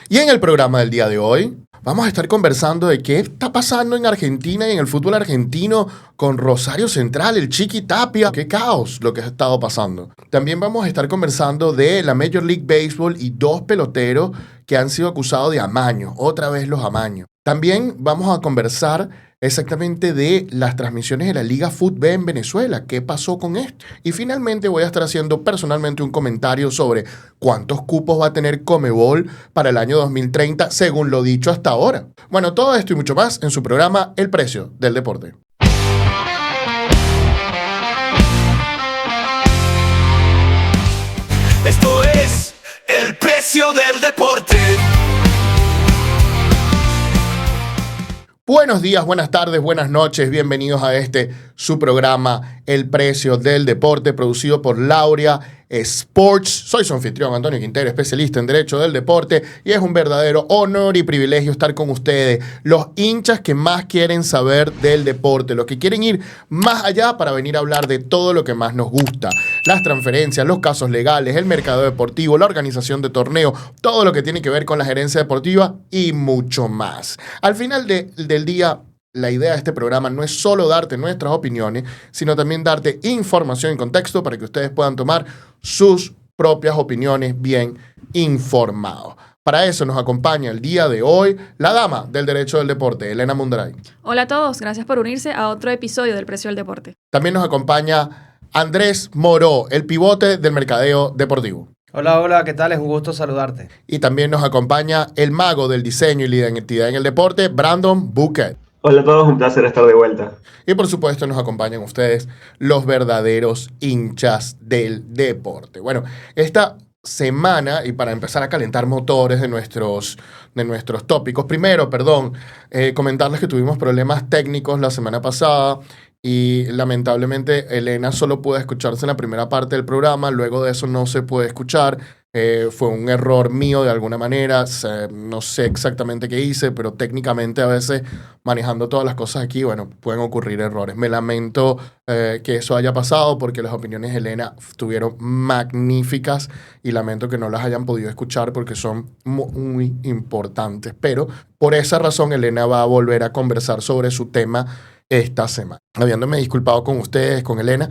Y en el programa del día de hoy vamos a estar conversando de qué está pasando en Argentina y en el fútbol argentino con Rosario Central, el Chiqui Tapia. Qué caos lo que ha estado pasando. También vamos a estar conversando de la Major League Baseball y dos peloteros que han sido acusados de amaño. Otra vez los amaños. También vamos a conversar exactamente de las transmisiones de la Liga Fútbol en Venezuela. ¿Qué pasó con esto? Y finalmente voy a estar haciendo personalmente un comentario sobre cuántos cupos va a tener Conmebol para el año 2030, según lo dicho hasta ahora. Bueno, todo esto y mucho más en su programa El Precio del Deporte. Esto es El Precio del Deporte. Buenos días, buenas tardes, buenas noches, bienvenidos a su programa El Precio del Deporte, producido por Lauria Sports. Soy su anfitrión, Antonio Quintero, especialista en Derecho del Deporte, y es un verdadero honor y privilegio estar con ustedes, los hinchas que más quieren saber del deporte, los que quieren ir más allá para venir a hablar de todo lo que más nos gusta, las transferencias, los casos legales, el mercado deportivo, la organización de torneos, todo lo que tiene que ver con la gerencia deportiva y mucho más. Al final del día, la idea de este programa no es solo darte nuestras opiniones, sino también darte información y contexto para que ustedes puedan tomar sus propias opiniones bien informados. Para eso nos acompaña el día de hoy la dama del Derecho del Deporte, Elena Mundaray. Hola a todos, gracias por unirse a otro episodio del Precio del Deporte. También nos acompaña Andrés Moró, el pivote del mercadeo deportivo. Hola, ¿qué tal? Es un gusto saludarte. Y también nos acompaña el mago del diseño y la identidad en el deporte, Brandon Bucket. Hola a todos, un placer estar de vuelta. Y por supuesto nos acompañan ustedes, los verdaderos hinchas del deporte. Bueno, esta semana, y para empezar a calentar motores de nuestros tópicos, primero, comentarles que tuvimos problemas técnicos la semana pasada y lamentablemente Elena solo pudo escucharse en la primera parte del programa, luego de eso no se puede escuchar. Fue un error mío de alguna manera, no sé exactamente qué hice, pero técnicamente a veces manejando todas las cosas aquí, bueno, pueden ocurrir errores. Me lamento que eso haya pasado porque las opiniones de Elena estuvieron magníficas y lamento que no las hayan podido escuchar porque son muy importantes. Pero por esa razón Elena va a volver a conversar sobre su tema esta semana. Habiéndome disculpado con ustedes, con Elena,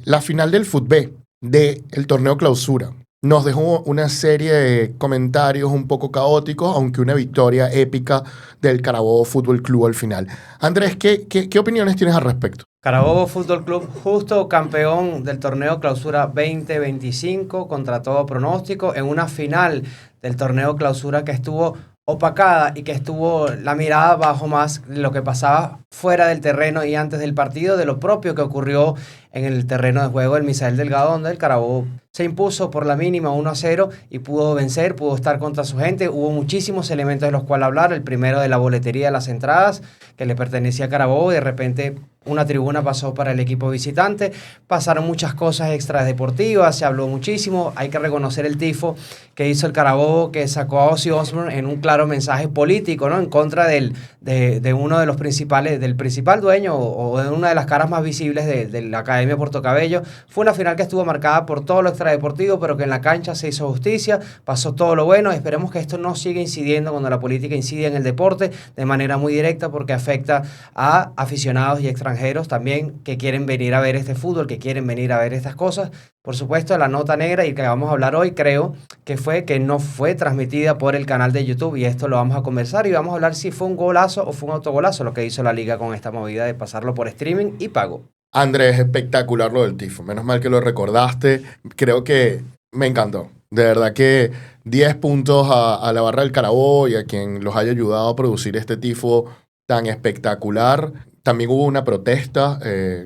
la final del fútbol del torneo clausura nos dejó una serie de comentarios un poco caóticos, aunque una victoria épica del Carabobo Fútbol Club al final. Andrés, ¿qué opiniones tienes al respecto? Carabobo Fútbol Club, justo campeón del torneo Clausura 2025, contra todo pronóstico, en una final del torneo Clausura que estuvo opacada y que estuvo la mirada bajo más lo que pasaba fuera del terreno y antes del partido, de lo propio que ocurrió en el terreno de juego del Misael Delgado, donde el Carabobo se impuso por la mínima 1-0 y pudo vencer, pudo estar contra su gente. Hubo muchísimos elementos de los cuales hablar. El primero de la boletería de las entradas, que le pertenecía a Carabobo, y de repente una tribuna pasó para el equipo visitante. Pasaron muchas cosas extradeportivas, se habló muchísimo. Hay que reconocer el tifo que hizo el Carabobo, que sacó a Ozzy Osbourne en un claro mensaje político, ¿no? En contra de uno de los principales, del principal dueño o de una de las caras más visibles de la Academia Puerto Cabello. Fue una final que estuvo marcada por todo lo extradeportivo, pero que en la cancha se hizo justicia, pasó todo lo bueno. Esperemos que esto no siga incidiendo cuando la política incide en el deporte de manera muy directa, porque afecta a aficionados y extranjeros también que quieren venir a ver este fútbol, que quieren venir a ver estas cosas. Por supuesto, la nota negra y que vamos a hablar hoy, creo que no fue transmitida por el canal de YouTube, y esto lo vamos a conversar y vamos a hablar si fue un golazo o fue un autogolazo lo que hizo la liga con esta movida de pasarlo por streaming y pago. Andrés, espectacular lo del tifo. Menos mal que lo recordaste. Creo que me encantó. De verdad que 10 puntos a la barra del Carabobo y a quien los haya ayudado a producir este tifo tan espectacular. También hubo una protesta.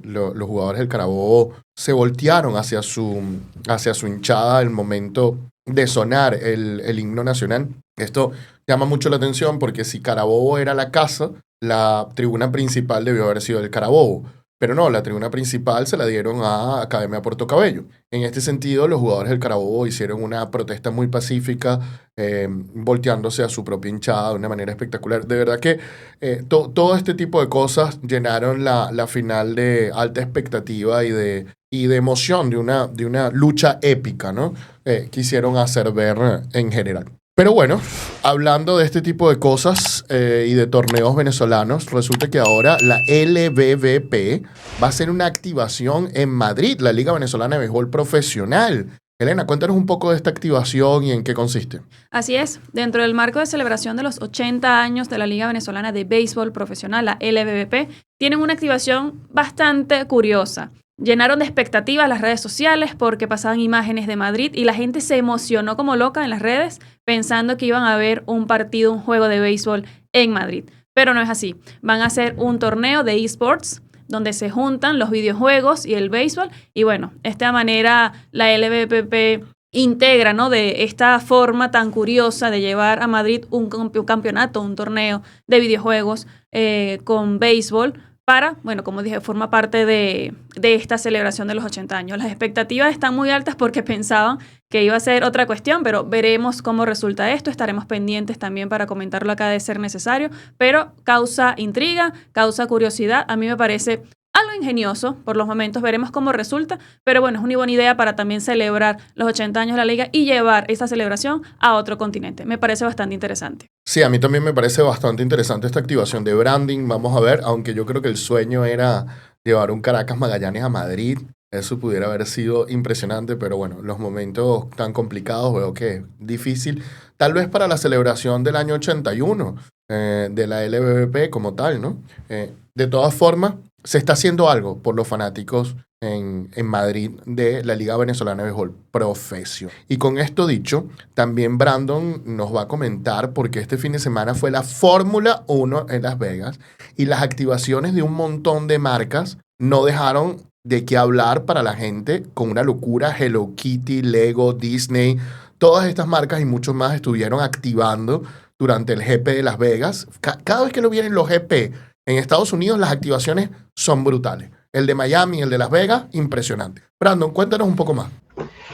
Los jugadores del Carabobo se voltearon hacia su hinchada al momento de sonar el himno nacional. Esto llama mucho la atención porque si Carabobo era la casa, la tribuna principal debió haber sido el Carabobo. Pero no, la tribuna principal se la dieron a Academia Puerto Cabello. En este sentido, los jugadores del Carabobo hicieron una protesta muy pacífica, volteándose a su propia hinchada de una manera espectacular. De verdad que todo este tipo de cosas llenaron la final de alta expectativa y de emoción, de una lucha épica, ¿no? Quisieron hacer ver en general. Pero bueno, hablando de este tipo de cosas y de torneos venezolanos, resulta que ahora la LBBP va a hacer una activación en Madrid, la Liga Venezolana de Béisbol Profesional. Elena, cuéntanos un poco de esta activación y en qué consiste. Así es, dentro del marco de celebración de los 80 años de la Liga Venezolana de Béisbol Profesional, la LBBP, tienen una activación bastante curiosa. Llenaron de expectativas las redes sociales porque pasaban imágenes de Madrid y la gente se emocionó como loca en las redes pensando que iban a ver un partido, un juego de béisbol en Madrid. Pero no es así. Van a hacer un torneo de eSports donde se juntan los videojuegos y el béisbol. Y bueno, de esta manera la LBPP integra, ¿no?, de esta forma tan curiosa de llevar a Madrid un campeonato, un torneo de videojuegos con béisbol para, bueno, como dije, forma parte de esta celebración de los 80 años. Las expectativas están muy altas porque pensaban que iba a ser otra cuestión, pero veremos cómo resulta esto. Estaremos pendientes también para comentarlo acá de ser necesario, pero causa intriga, causa curiosidad. A mí me parece algo ingenioso por los momentos, veremos cómo resulta, pero bueno, es una buena idea para también celebrar los 80 años de la Liga y llevar esta celebración a otro continente. Me parece bastante interesante. Sí, a mí también me parece bastante interesante esta activación de branding. Vamos a ver, aunque yo creo que el sueño era llevar un Caracas Magallanes a Madrid. Eso pudiera haber sido impresionante, pero bueno, los momentos tan complicados veo que es difícil. Tal vez para la celebración del año 81 de la LBBP como tal, ¿no? De todas formas, se está haciendo algo por los fanáticos en Madrid de la Liga Venezolana de Béisbol Profesional. Y con esto dicho, también Brandon nos va a comentar porque este fin de semana fue la Fórmula 1 en Las Vegas y las activaciones de un montón de marcas no dejaron de qué hablar para la gente con una locura. Hello Kitty, Lego, Disney, todas estas marcas y muchos más estuvieron activando durante el GP de Las Vegas. Cada vez que no vienen los GP en Estados Unidos, las activaciones son brutales. El de Miami, el de Las Vegas, impresionante. Brandon, cuéntanos un poco más.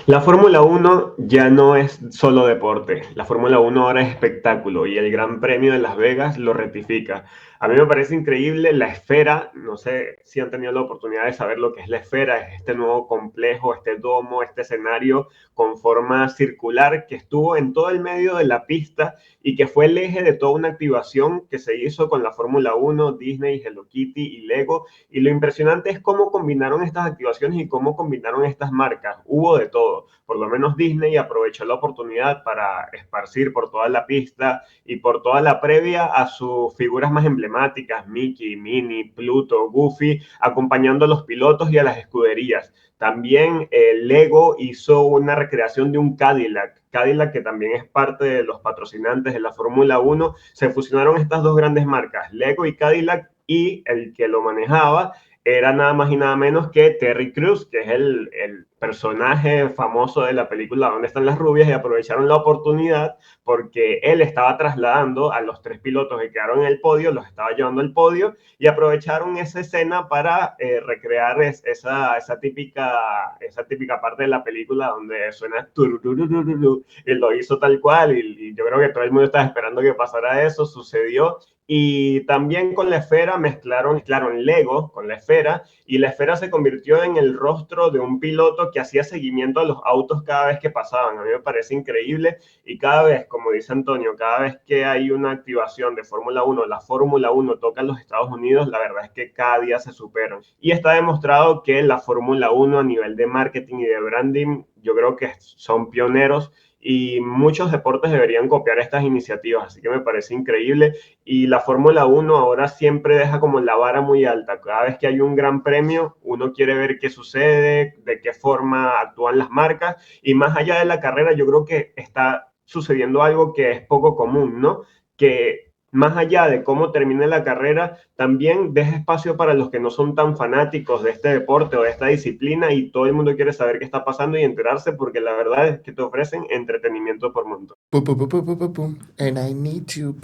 La Fórmula 1 ya no es solo deporte, la Fórmula 1 ahora es espectáculo y el Gran Premio de Las Vegas lo rectifica. A mí me parece increíble la esfera, no sé si han tenido la oportunidad de saber lo que es la esfera, es este nuevo complejo, este domo, este escenario con forma circular que estuvo en todo el medio de la pista y que fue el eje de toda una activación que se hizo con la Fórmula 1, Disney, Hello Kitty y Lego. Y lo impresionante es cómo combinaron estas activaciones y cómo combinaron estas marcas. Hubo de todo. Por lo menos Disney aprovechó la oportunidad para esparcir por toda la pista y por toda la previa a sus figuras más emblemáticas, Mickey, Minnie, Pluto, Goofy, acompañando a los pilotos y a las escuderías. También Lego hizo una recreación de un Cadillac que también es parte de los patrocinantes de la Fórmula 1. Se fusionaron estas dos grandes marcas, Lego y Cadillac, y el que lo manejaba era nada más y nada menos que Terry Crews, que es el personaje famoso de la película ¿Dónde están las rubias? Y aprovecharon la oportunidad porque él estaba trasladando a los tres pilotos que quedaron en el podio, los estaba llevando al podio y aprovecharon esa escena para recrear esa típica parte de la película donde suena turururururu, y lo hizo tal cual y yo creo que todo el mundo estaba esperando que pasara eso, sucedió. Y también con la esfera mezclaron Lego con la esfera y la esfera se convirtió en el rostro de un piloto que hacía seguimiento a los autos cada vez que pasaban. A mí me parece increíble y cada vez, como dice Antonio, cada vez que hay una activación de Fórmula 1, la Fórmula 1 toca en los Estados Unidos, la verdad es que cada día se superan. Y está demostrado que la Fórmula 1 a nivel de marketing y de branding, yo creo que son pioneros y muchos deportes deberían copiar estas iniciativas, así que me parece increíble. Y la Fórmula 1 ahora siempre deja como la vara muy alta. Cada vez que hay un gran premio, uno quiere ver qué sucede, de qué forma actúan las marcas. Y más allá de la carrera, yo creo que está sucediendo algo que es poco común, ¿no? Que más allá de cómo termine la carrera, también deja espacio para los que no son tan fanáticos de este deporte o de esta disciplina y todo el mundo quiere saber qué está pasando y enterarse porque la verdad es que te ofrecen entretenimiento por montón. And I need you,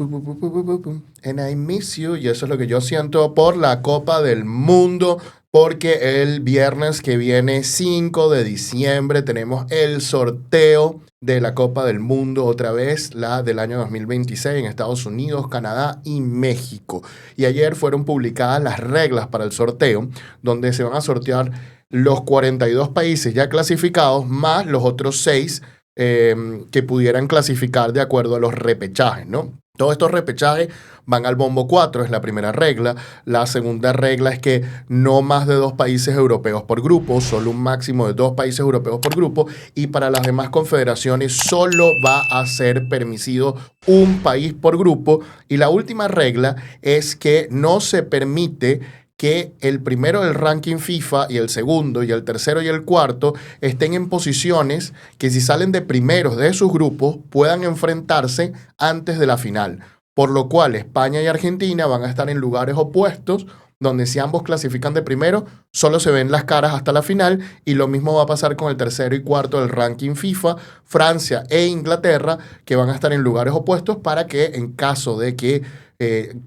and I miss you. Y eso es lo que yo siento por la Copa del Mundo, porque el viernes que viene, 5 de diciembre, tenemos el sorteo de la Copa del Mundo, otra vez la del año 2026 en Estados Unidos, Canadá y México. Y ayer fueron publicadas las reglas para el sorteo, donde se van a sortear los 42 países ya clasificados más los otros 6 que pudieran clasificar de acuerdo a los repechajes, ¿no? Todos estos repechajes van al bombo 4, es la primera regla. La segunda regla es que no más de 2 países europeos por grupo, solo un máximo de 2 países europeos por grupo, y para las demás confederaciones solo va a ser permitido un país por grupo. Y la última regla es que no se permite que el primero del ranking FIFA y el segundo y el tercero y el cuarto estén en posiciones que, si salen de primeros de sus grupos, puedan enfrentarse antes de la final. Por lo cual España y Argentina van a estar en lugares opuestos, donde si ambos clasifican de primero, solo se ven las caras hasta la final, y lo mismo va a pasar con el tercero y cuarto del ranking FIFA, Francia e Inglaterra, que van a estar en lugares opuestos para que, en caso de que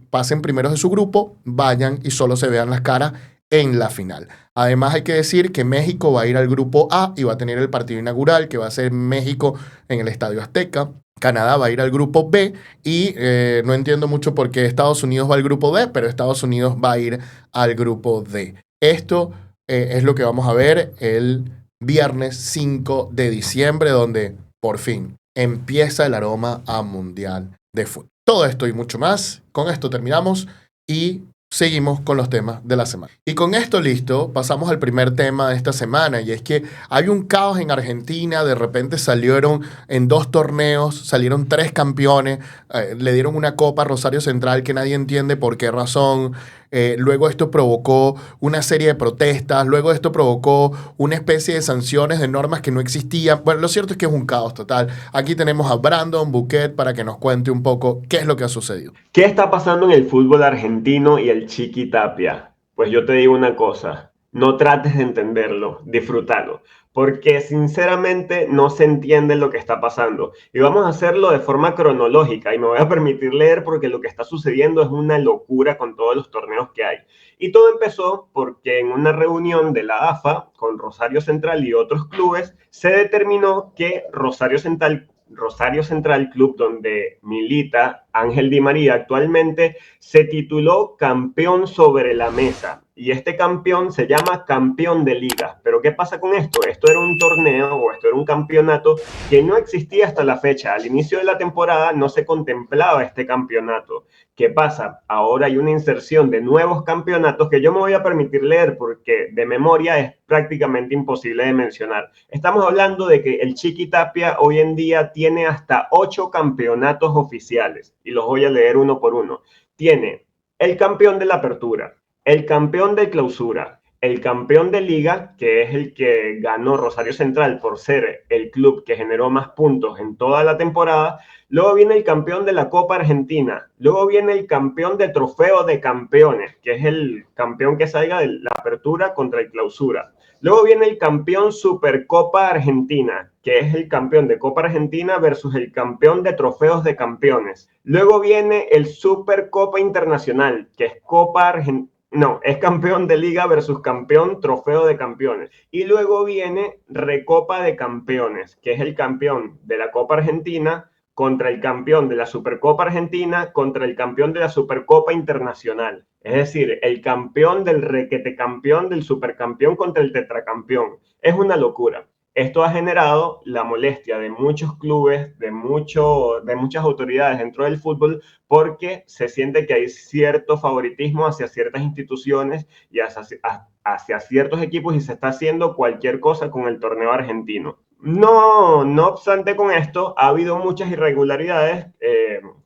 pasen primeros de su grupo, vayan y solo se vean las caras en la final. Además, hay que decir que México va a ir al grupo A y va a tener el partido inaugural, que va a ser México en el Estadio Azteca. Canadá va a ir al grupo B y no entiendo mucho por qué Estados Unidos va al grupo D, pero Estados Unidos va a ir al grupo D. Esto es lo que vamos a ver el viernes 5 de diciembre, donde por fin empieza el aroma a Mundial de Fútbol. Todo esto y mucho más. Con esto terminamos y seguimos con los temas de la semana. Y con esto listo, pasamos al primer tema de esta semana, y es que hay un caos en Argentina. De repente salieron en 2 torneos, salieron 3 campeones, le dieron una copa a Rosario Central que nadie entiende por qué razón. Luego esto provocó una serie de protestas, luego esto provocó una especie de sanciones de normas que no existían. Bueno, lo cierto es que es un caos total. Aquí tenemos a Brandon Buquet para que nos cuente un poco qué es lo que ha sucedido. ¿Qué está pasando en el fútbol argentino y el Chiqui Tapia? Pues yo te digo una cosa, no trates de entenderlo, disfrútalo, porque sinceramente no se entiende lo que está pasando. Y vamos a hacerlo de forma cronológica, y me voy a permitir leer porque lo que está sucediendo es una locura con todos los torneos que hay. Y todo empezó porque en una reunión de la AFA con Rosario Central y otros clubes se determinó que Rosario Central, club donde milita Ángel Di María actualmente, se tituló campeón sobre la mesa. Y este campeón se llama campeón de liga. ¿Pero qué pasa con esto? Esto era un torneo, o esto era un campeonato que no existía hasta la fecha. Al inicio de la temporada no se contemplaba este campeonato. ¿Qué pasa? Ahora hay una inserción de nuevos campeonatos que yo me voy a permitir leer porque de memoria es prácticamente imposible de mencionar. Estamos hablando de que el Chiqui Tapia hoy en día tiene hasta 8 campeonatos oficiales, y los voy a leer uno por uno. Tiene el campeón de la apertura, el campeón de clausura, el campeón de liga, que es el que ganó Rosario Central por ser el club que generó más puntos en toda la temporada. Luego viene el campeón de la Copa Argentina. Luego viene el campeón de trofeo de campeones, que es el campeón que salga de la apertura contra el clausura. Luego viene el campeón Supercopa Argentina, que es el campeón de Copa Argentina versus el campeón de trofeos de campeones. Luego viene el Supercopa Internacional, que es Copa Argentina. No, es campeón de liga versus campeón trofeo de campeones. Y luego viene Recopa de Campeones, que es el campeón de la Copa Argentina contra el campeón de la Supercopa Argentina contra el campeón de la Supercopa Internacional. Es decir, el campeón del requete campeón del supercampeón contra el tetracampeón. Es una locura. Esto ha generado la molestia de muchos clubes, de muchas autoridades dentro del fútbol, porque se siente que hay cierto favoritismo hacia ciertas instituciones y hacia ciertos equipos, y se está haciendo cualquier cosa con el torneo argentino. No obstante, con esto ha habido muchas irregularidades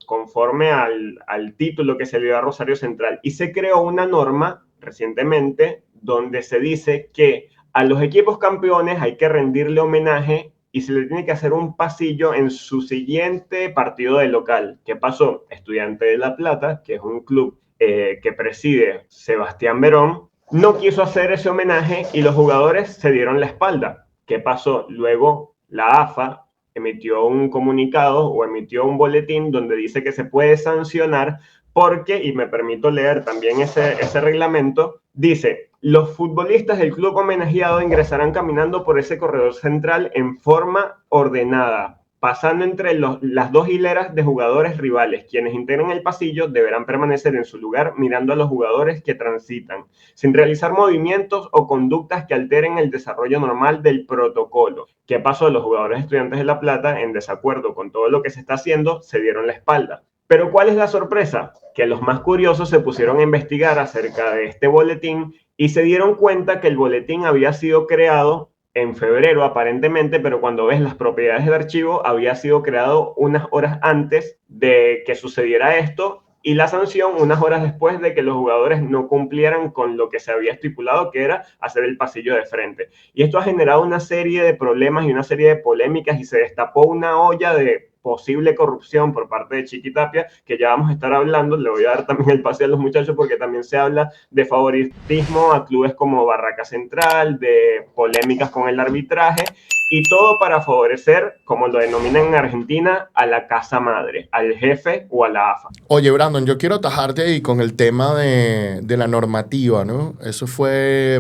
conforme al título que se le dio a Rosario Central, y se creó una norma recientemente donde se dice que a los equipos campeones hay que rendirle homenaje y se le tiene que hacer un pasillo en su siguiente partido de local. ¿Qué pasó? Estudiantes de La Plata, que es un club que preside Sebastián Verón, no quiso hacer ese homenaje y los jugadores se dieron la espalda. ¿Qué pasó? Luego la AFA emitió un comunicado o emitió un boletín donde dice que se puede sancionar porque, y me permito leer también ese reglamento, dice: los futbolistas del club homenajeado ingresarán caminando por ese corredor central en forma ordenada, pasando entre las dos hileras de jugadores rivales. Quienes integran el pasillo deberán permanecer en su lugar mirando a los jugadores que transitan, sin realizar movimientos o conductas que alteren el desarrollo normal del protocolo. ¿Qué pasó? Los jugadores Estudiantes de La Plata, en desacuerdo con todo lo que se está haciendo, se dieron la espalda. Pero ¿cuál es la sorpresa? Que los más curiosos se pusieron a investigar acerca de este boletín y se dieron cuenta que el boletín había sido creado en febrero aparentemente, pero cuando ves las propiedades del archivo había sido creado unas horas antes de que sucediera esto y la sanción unas horas después de que los jugadores no cumplieran con lo que se había estipulado, que era hacer el pasillo de frente. Y esto ha generado una serie de problemas y una serie de polémicas y se destapó una olla de posible corrupción por parte de Chiqui Tapia, que ya vamos a estar hablando. Le voy a dar también el pase a los muchachos porque también se habla de favoritismo a clubes como Barraca Central, de polémicas con el arbitraje, y todo para favorecer, como lo denominan en Argentina, a la casa madre, al jefe o a la AFA. Oye, Brandon, yo quiero atajarte ahí con el tema de la normativa, ¿no? Eso fue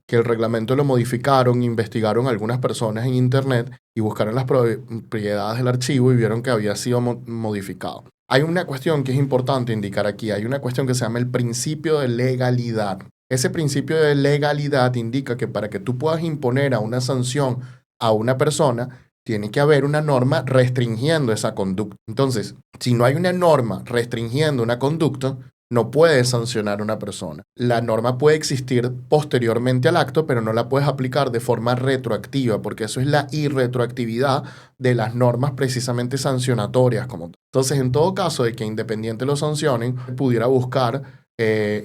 que el reglamento lo modificaron, investigaron algunas personas en internet y buscaron las propiedades del archivo y vieron que había sido modificado. Hay una cuestión que es importante indicar aquí, hay una cuestión que se llama el principio de legalidad. Ese principio de legalidad indica que para que tú puedas imponer a una sanción a una persona, tiene que haber una norma restringiendo esa conducta. Entonces, si no hay una norma restringiendo una conducta, no puedes sancionar a una persona. La norma puede existir posteriormente al acto, pero no la puedes aplicar de forma retroactiva, porque eso es la irretroactividad de las normas precisamente sancionatorias. Entonces, en todo caso de que Independiente lo sancionen, pudiera buscar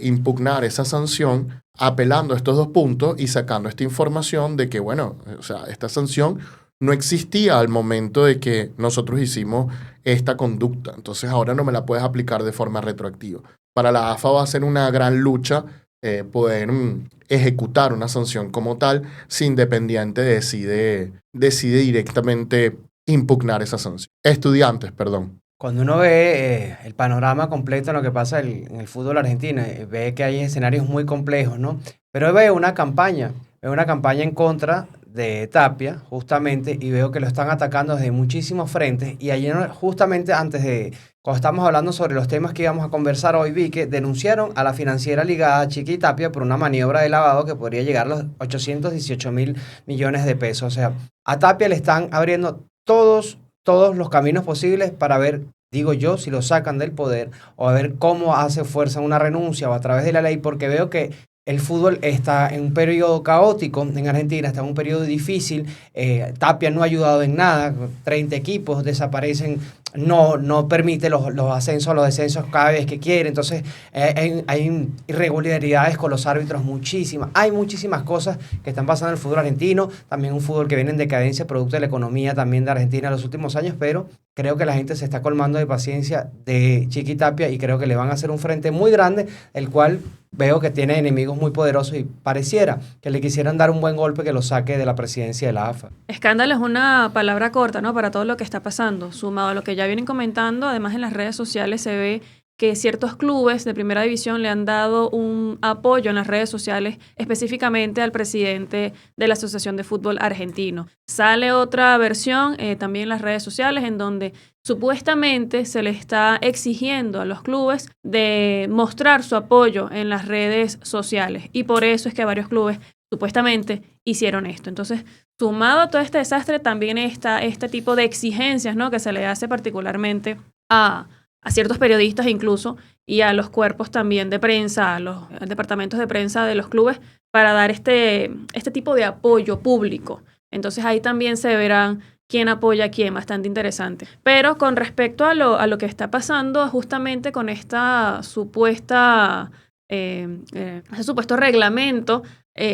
impugnar esa sanción apelando a estos dos puntos y sacando esta información de que, bueno, o sea, esta sanción no existía al momento de que nosotros hicimos esta conducta. Entonces ahora no me la puedes aplicar de forma retroactiva. Para la AFA va a ser una gran lucha poder ejecutar una sanción como tal si Independiente decide directamente impugnar esa sanción. Estudiantes, perdón. Cuando uno ve el panorama completo en lo que pasa en el fútbol argentino, ve que hay escenarios muy complejos, ¿no? Pero veo una campaña en contra de Tapia, justamente, y veo que lo están atacando desde muchísimos frentes. Y ayer, justamente cuando estamos hablando sobre los temas que íbamos a conversar hoy, vi que denunciaron a la financiera ligada a Chiqui Tapia por una maniobra de lavado que podría llegar a los 818.000 millones de pesos. O sea, a Tapia le están abriendo todos los caminos posibles para ver, digo yo, si lo sacan del poder o a ver cómo hace fuerza una renuncia o a través de la ley, porque veo que el fútbol está en un periodo caótico en Argentina, está en un periodo difícil. Tapia no ha ayudado en nada, 30 equipos desaparecen, no permite los ascensos, los descensos cada vez que quiere. Entonces hay irregularidades con los árbitros, muchísimas. Hay muchísimas cosas que están pasando en el fútbol argentino, también un fútbol que viene en decadencia, producto de la economía también de Argentina en los últimos años, pero creo que la gente se está colmando de paciencia de Chiqui Tapia y creo que le van a hacer un frente muy grande, el cual veo que tiene enemigos muy poderosos y pareciera que le quisieran dar un buen golpe que lo saque de la presidencia de la AFA. Escándalo es una palabra corta, ¿no? Para todo lo que está pasando. Sumado a lo que ya vienen comentando, además en las redes sociales se ve que ciertos clubes de primera división le han dado un apoyo en las redes sociales, específicamente al presidente de la Asociación de Fútbol Argentino. Sale otra versión también en las redes sociales en donde supuestamente se le está exigiendo a los clubes de mostrar su apoyo en las redes sociales y por eso es que varios clubes supuestamente hicieron esto. Entonces, sumado a todo este desastre, también está este tipo de exigencias, ¿no?, que se le hace particularmente a ciertos periodistas incluso y a los cuerpos también de prensa, a los departamentos de prensa de los clubes para dar este tipo de apoyo público. Entonces ahí también se verán quién apoya a quién, bastante interesante. Pero con respecto a lo que está pasando justamente con esta supuesta, ese supuesto reglamento,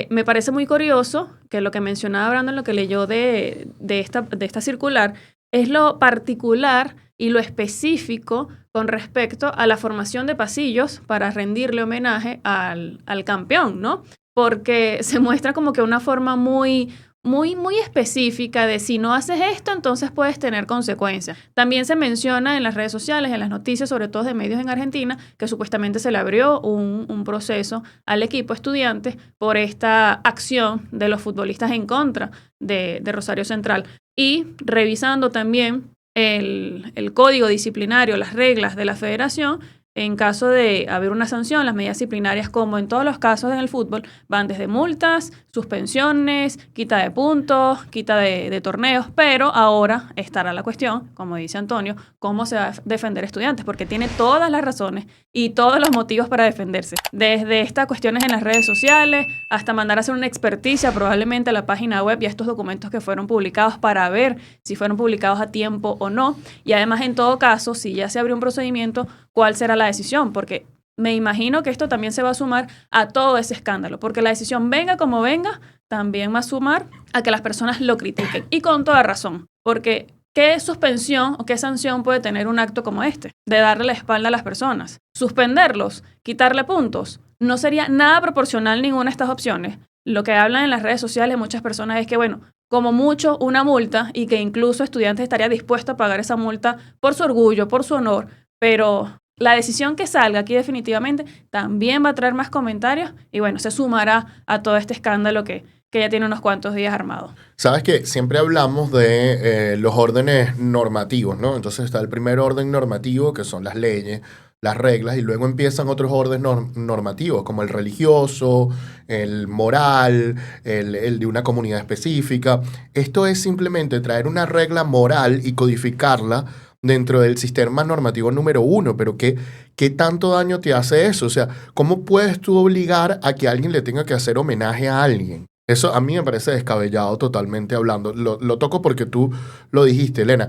me parece muy curioso que lo que mencionaba Brandon, lo que leyó de esta circular, es lo particular y lo específico con respecto a la formación de pasillos para rendirle homenaje al campeón, ¿no? Porque se muestra como que una forma muy muy específica de si no haces esto, entonces puedes tener consecuencias. También se menciona en las redes sociales, en las noticias, sobre todo de medios en Argentina, que supuestamente se le abrió un proceso al equipo estudiante por esta acción de los futbolistas en contra de Rosario Central. Y revisando también el código disciplinario, las reglas de la federación, en caso de haber una sanción, las medidas disciplinarias, como en todos los casos en el fútbol, van desde multas, suspensiones, quita de puntos, quita de torneos, pero ahora estará la cuestión, como dice Antonio, cómo se va a defender estudiantes, porque tiene todas las razones y todos los motivos para defenderse. Desde estas cuestiones en las redes sociales hasta mandar a hacer una experticia probablemente a la página web y a estos documentos que fueron publicados para ver si fueron publicados a tiempo o no. Y además, en todo caso, si ya se abrió un procedimiento, ¿cuál será la decisión? Porque me imagino que esto también se va a sumar a todo ese escándalo, porque la decisión, venga como venga, también va a sumar a que las personas lo critiquen. Y con toda razón, porque ¿qué suspensión o qué sanción puede tener un acto como este? De darle la espalda a las personas. Suspenderlos, quitarle puntos, no sería nada proporcional ninguna de estas opciones. Lo que hablan en las redes sociales muchas personas es que, bueno, como mucho una multa, y que incluso estudiantes estaría dispuesto a pagar esa multa por su orgullo, por su honor, pero la decisión que salga aquí definitivamente también va a traer más comentarios y bueno, se sumará a todo este escándalo que ya tiene unos cuantos días armado. Sabes que siempre hablamos de los órdenes normativos, ¿no? Entonces está el primer orden normativo, que son las leyes, las reglas, y luego empiezan otros órdenes normativos, como el religioso, el moral, el de una comunidad específica. Esto es simplemente traer una regla moral y codificarla dentro del sistema normativo número 1, pero ¿qué tanto daño te hace eso? O sea, ¿cómo puedes tú obligar a que alguien le tenga que hacer homenaje a alguien? Eso a mí me parece descabellado totalmente hablando. Lo toco porque tú lo dijiste, Elena.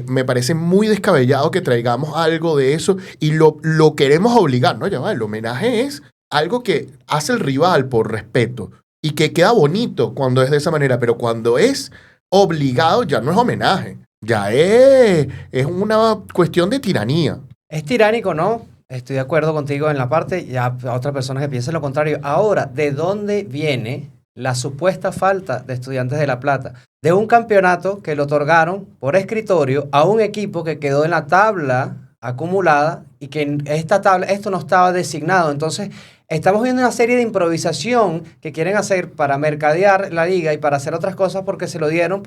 Me parece muy descabellado que traigamos algo de eso y lo queremos obligar, ¿no? Ya va, el homenaje es algo que hace el rival por respeto y que queda bonito cuando es de esa manera, pero cuando es obligado ya no es homenaje. Ya es una cuestión de tiranía. Es tiránico, ¿no? Estoy de acuerdo contigo en la parte, ya otras personas que piensan lo contrario. Ahora, ¿de dónde viene la supuesta falta de Estudiantes de La Plata? De un campeonato que lo otorgaron por escritorio a un equipo que quedó en la tabla acumulada y que en esta tabla esto no estaba designado. Entonces, estamos viendo una serie de improvisación que quieren hacer para mercadear la liga y para hacer otras cosas porque se lo dieron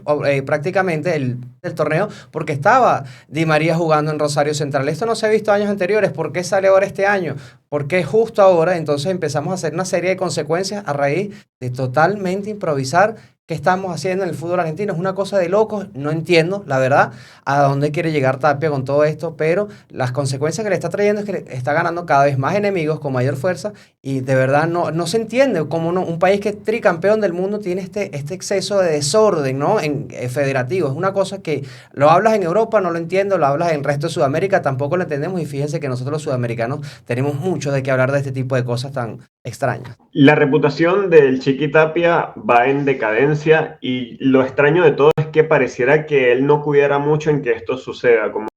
prácticamente el torneo porque estaba Di María jugando en Rosario Central. Esto no se ha visto años anteriores. ¿Por qué sale ahora este año? ¿Por qué justo ahora? Entonces empezamos a hacer una serie de consecuencias a raíz de totalmente improvisar. ¿Qué estamos haciendo en el fútbol argentino? Es una cosa de locos. No entiendo, la verdad, a dónde quiere llegar Tapia con todo esto, pero las consecuencias que le está trayendo es que está ganando cada vez más enemigos con mayor fuerza y de verdad no se entiende cómo un país que es tricampeón del mundo tiene este exceso de desorden, ¿no? Federativo. Es una cosa que lo hablas en Europa, no lo entiendo, lo hablas en el resto de Sudamérica, tampoco lo entendemos y fíjense que nosotros los sudamericanos tenemos mucho de qué hablar de este tipo de cosas tan extrañas. La reputación del Chiqui Tapia va en decadencia y lo extraño de todo es que pareciera que él no cuidara mucho en que esto suceda, como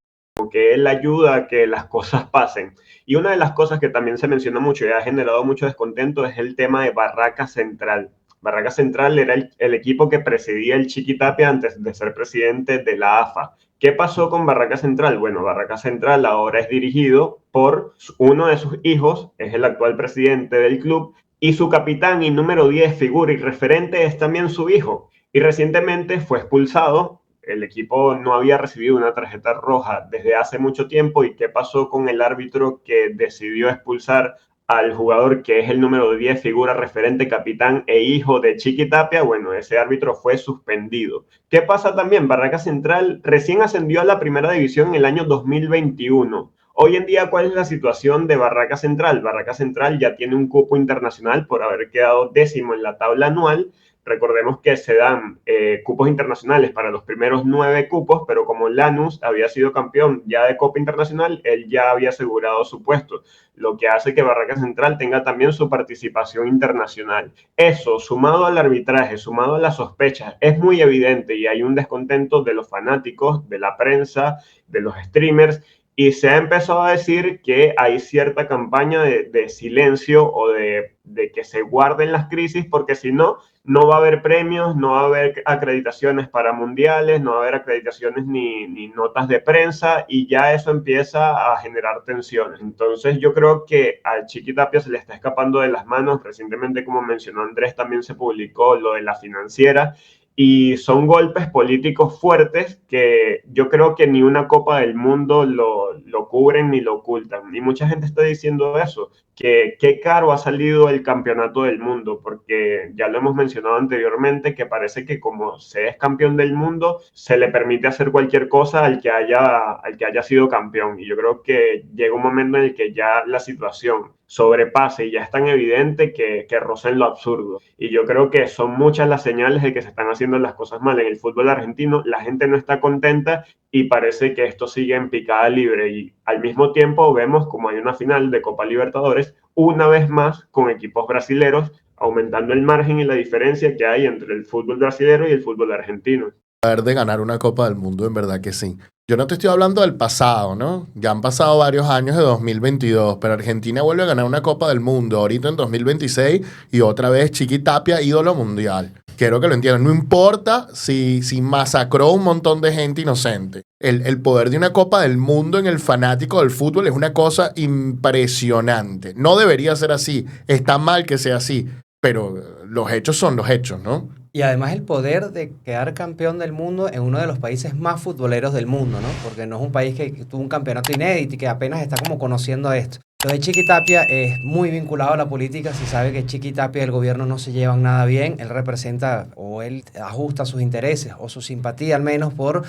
que él ayuda a que las cosas pasen. Y una de las cosas que también se menciona mucho y ha generado mucho descontento es el tema de Barraca Central. Barraca Central era el equipo que presidía el Chiqui Tapia antes de ser presidente de la AFA. ¿Qué pasó con Barraca Central? Bueno, Barraca Central ahora es dirigido por uno de sus hijos, es el actual presidente del club, y su capitán y número 10, figura y referente, es también su hijo. Y recientemente fue expulsado. El equipo no había recibido una tarjeta roja desde hace mucho tiempo. ¿Y qué pasó con el árbitro que decidió expulsar al jugador que es el número 10, figura, referente, capitán e hijo de Chiqui Tapia? Bueno, ese árbitro fue suspendido. ¿Qué pasa también? Barraca Central recién ascendió a la primera división en el año 2021. Hoy en día, ¿cuál es la situación de Barraca Central? Barraca Central ya tiene un cupo internacional por haber quedado 10º en la tabla anual. Recordemos que se dan cupos internacionales para los primeros 9 cupos, pero como Lanús había sido campeón ya de Copa Internacional, él ya había asegurado su puesto, lo que hace que Barraca Central tenga también su participación internacional. Eso, sumado al arbitraje, sumado a las sospechas, es muy evidente y hay un descontento de los fanáticos, de la prensa, de los streamers, Y se ha empezado a decir que hay cierta campaña de silencio o de que se guarden las crisis, porque si no, no va a haber premios, no va a haber acreditaciones para mundiales, no va a haber acreditaciones ni notas de prensa, y ya eso empieza a generar tensiones. Entonces yo creo que al Chiqui Tapia se le está escapando de las manos. Recientemente, como mencionó Andrés, también se publicó lo de la financiera, y son golpes políticos fuertes que yo creo que ni una Copa del Mundo lo cubren ni lo ocultan. Y mucha gente está diciendo eso, que qué caro ha salido el campeonato del mundo, porque ya lo hemos mencionado anteriormente, que parece que como se es campeón del mundo, se le permite hacer cualquier cosa al que haya sido campeón. Y yo creo que llega un momento en el que ya la situación sobrepase y ya es tan evidente que roza en lo absurdo. Y yo creo que son muchas las señales de que se están haciendo las cosas mal en el fútbol argentino. La gente no está contenta y parece que esto sigue en picada libre, y al mismo tiempo vemos como hay una final de Copa Libertadores una vez más con equipos brasileros, aumentando el margen y la diferencia que hay entre el fútbol brasilero y el fútbol argentino. De ganar una Copa del Mundo, en verdad que sí. Yo no te estoy hablando del pasado, ¿no? Ya han pasado varios años de 2022, pero Argentina vuelve a ganar una Copa del Mundo ahorita en 2026 y otra vez Chiqui Tapia, ídolo mundial. Quiero que lo entiendan. No importa si masacró un montón de gente inocente. El poder de una Copa del Mundo en el fanático del fútbol es una cosa impresionante. No debería ser así. Está mal que sea así, pero los hechos son los hechos, ¿no? Y además el poder de quedar campeón del mundo en uno de los países más futboleros del mundo, ¿no? Porque no es un país que tuvo un campeonato inédito y que apenas está como conociendo esto. Lo de Chiqui Tapia es muy vinculado a la política. Se sabe que Chiqui Tapia y el gobierno no se llevan nada bien. Él representa, o él ajusta sus intereses o su simpatía al menos por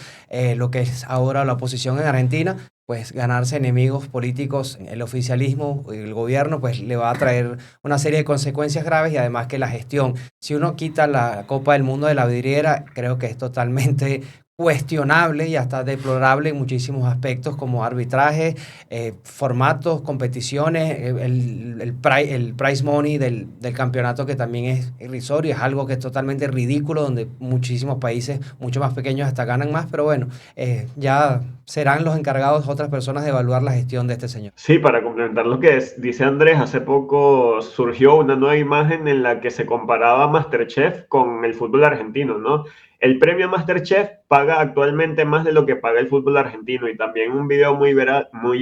lo que es ahora la oposición en Argentina. Pues ganarse enemigos políticos, el oficialismo, el gobierno, pues le va a traer una serie de consecuencias graves, y además que la gestión, si uno quita la Copa del Mundo de la vidriera, creo que es totalmente cuestionable y hasta deplorable en muchísimos aspectos, como arbitraje, formatos, competiciones, el prize money del campeonato, que también es irrisorio, es algo que es totalmente ridículo, donde muchísimos países mucho más pequeños hasta ganan más, pero bueno, ya serán los encargados otras personas de evaluar la gestión de este señor. Sí, para complementar lo que dice Andrés, hace poco surgió una nueva imagen en la que se comparaba MasterChef con el fútbol argentino, ¿no? El premio MasterChef paga actualmente más de lo que paga el fútbol argentino, y también un video muy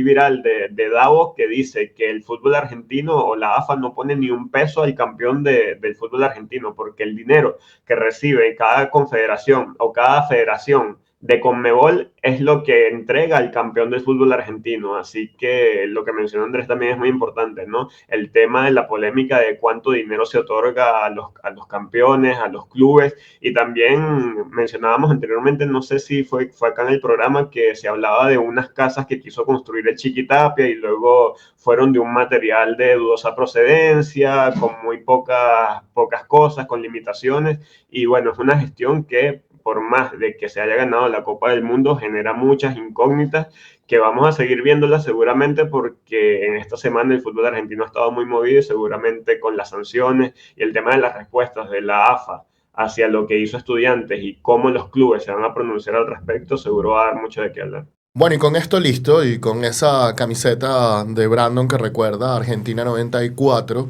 viral de Davos, que dice que el fútbol argentino o la AFA no pone ni un peso al campeón del fútbol argentino, porque el dinero que recibe cada confederación o cada federación de Conmebol es lo que entrega al campeón del fútbol argentino. Así que lo que mencionó Andrés también es muy importante, ¿no? El tema de la polémica de cuánto dinero se otorga a los campeones, a los clubes, y también mencionábamos anteriormente, no sé si fue acá en el programa, que se hablaba de unas casas que quiso construir el Chiqui Tapia y luego fueron de un material de dudosa procedencia, con muy pocas cosas, con limitaciones, y bueno, es una gestión que, por más de que se haya ganado la Copa del Mundo, genera muchas incógnitas que vamos a seguir viéndolas seguramente, porque en esta semana el fútbol argentino ha estado muy movido, y seguramente con las sanciones y el tema de las respuestas de la AFA hacia lo que hizo Estudiantes y cómo los clubes se van a pronunciar al respecto, seguro va a dar mucho de qué hablar. Bueno, y con esto listo, y con esa camiseta de Brandon que recuerda a Argentina 94,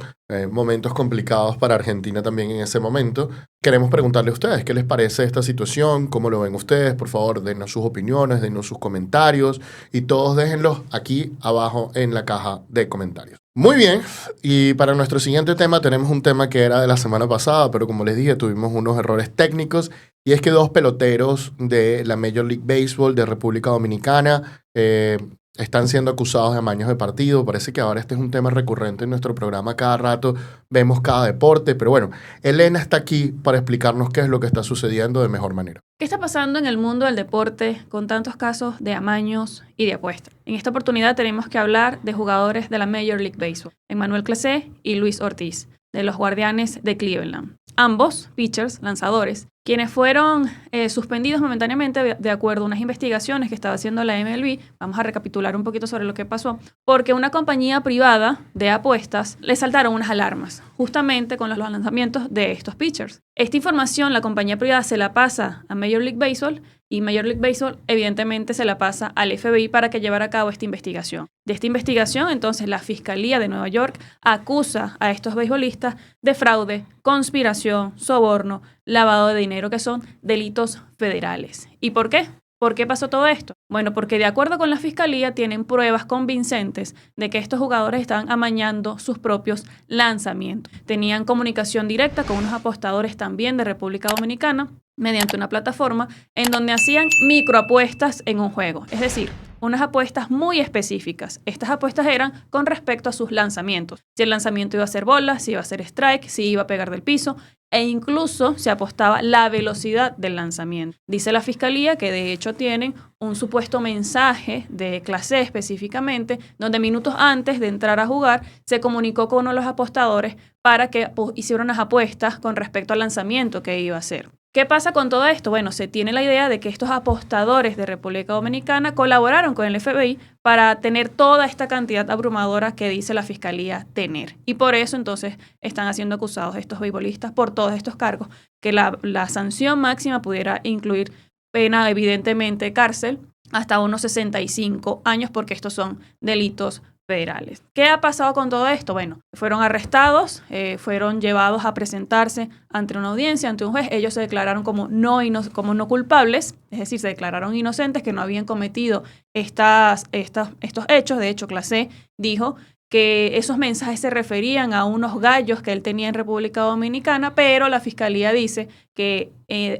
momentos complicados para Argentina también en ese momento, queremos preguntarle a ustedes qué les parece esta situación, cómo lo ven ustedes. Por favor, denos sus opiniones, denos sus comentarios, y todos déjenlos aquí abajo en la caja de comentarios. Muy bien, y para nuestro siguiente tema tenemos un tema que era de la semana pasada, pero como les dije, tuvimos unos errores técnicos, y es que dos peloteros de la Major League Baseball de República Dominicana están siendo acusados de amaños de partido. Parece que ahora este es un tema recurrente en nuestro programa. Cada rato vemos cada deporte, pero bueno, Elena está aquí para explicarnos qué es lo que está sucediendo de mejor manera. ¿Qué está pasando en el mundo del deporte con tantos casos de amaños y de apuestas? En esta oportunidad tenemos que hablar de jugadores de la Major League Baseball, Emmanuel Clase y Luis Ortiz, de los Guardianes de Cleveland. Ambos pitchers, lanzadores, quienes fueron suspendidos momentáneamente de acuerdo a unas investigaciones que estaba haciendo la MLB. Vamos a recapitular un poquito sobre lo que pasó, porque una compañía privada de apuestas le saltaron unas alarmas, justamente con los lanzamientos de estos pitchers. Esta información la compañía privada se la pasa a Major League Baseball, Y Major League Baseball evidentemente se la pasa al FBI para que llevara a cabo esta investigación. De esta investigación, entonces, la Fiscalía de Nueva York acusa a estos beisbolistas de fraude, conspiración, soborno, lavado de dinero, que son delitos federales. ¿Y por qué? ¿Por qué pasó todo esto? Bueno, porque de acuerdo con la Fiscalía tienen pruebas convincentes de que estos jugadores estaban amañando sus propios lanzamientos. Tenían comunicación directa con unos apostadores también de República Dominicana mediante una plataforma en donde hacían microapuestas en un juego. Es decir, unas apuestas muy específicas. Estas apuestas eran con respecto a sus lanzamientos. Si el lanzamiento iba a ser bola, si iba a ser strike, si iba a pegar del piso, e incluso se apostaba la velocidad del lanzamiento. Dice la Fiscalía que de hecho tienen un supuesto mensaje de clase específicamente, donde minutos antes de entrar a jugar se comunicó con uno de los apostadores para que hiciera unas apuestas con respecto al lanzamiento que iba a hacer. ¿Qué pasa con todo esto? Bueno, se tiene la idea de que estos apostadores de República Dominicana colaboraron con el FBI para tener toda esta cantidad abrumadora que dice la Fiscalía tener. Y por eso entonces están siendo acusados estos beisbolistas por todos estos cargos, que la sanción máxima pudiera incluir pena, evidentemente, cárcel, hasta unos 65 años, porque estos son delitos federales. ¿Qué ha pasado con todo esto? Bueno, fueron arrestados, fueron llevados a presentarse ante una audiencia, ante un juez. Ellos se declararon como no culpables, es decir, se declararon inocentes, que no habían cometido estos hechos. De hecho, Clase dijo que esos mensajes se referían a unos gallos que él tenía en República Dominicana, pero la Fiscalía dice que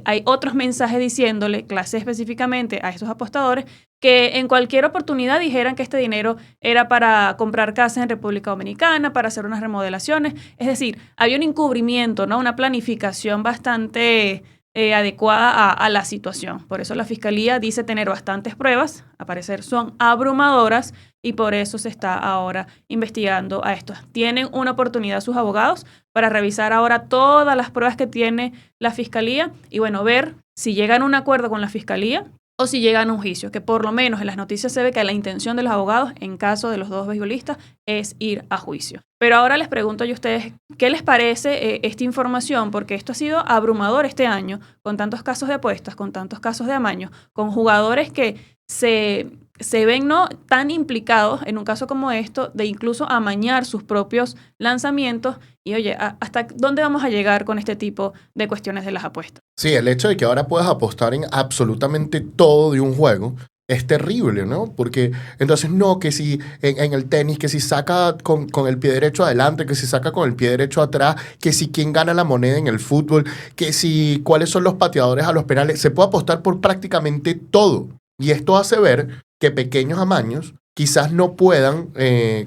hay otros mensajes diciéndole, Clase específicamente, a estos apostadores, que en cualquier oportunidad dijeran que este dinero era para comprar casas en República Dominicana, para hacer unas remodelaciones. Es decir, había un encubrimiento, ¿no? Una planificación bastante adecuada a la situación. Por eso la Fiscalía dice tener bastantes pruebas, a parecer son abrumadoras, y por eso se está ahora investigando a estos. Tienen una oportunidad sus abogados para revisar ahora todas las pruebas que tiene la Fiscalía y, bueno, ver si llegan a un acuerdo con la Fiscalía o si llegan a un juicio, que por lo menos en las noticias se ve que la intención de los abogados, en caso de los dos beisbolistas, es ir a juicio. Pero ahora les pregunto yo a ustedes, ¿qué les parece esta información? Porque esto ha sido abrumador este año, con tantos casos de apuestas, con tantos casos de amaños, con jugadores que se ven no tan implicados en un caso como esto, de incluso amañar sus propios lanzamientos. Y oye, ¿hasta dónde vamos a llegar con este tipo de cuestiones de las apuestas? Sí, el hecho de que ahora puedas apostar en absolutamente todo de un juego es terrible, ¿no? Porque entonces no, que si en el tenis, que si saca con el pie derecho adelante, que si saca con el pie derecho atrás, que si quién gana la moneda en el fútbol, que si cuáles son los pateadores a los penales, se puede apostar por prácticamente todo. Y esto hace ver que pequeños amaños quizás no puedan,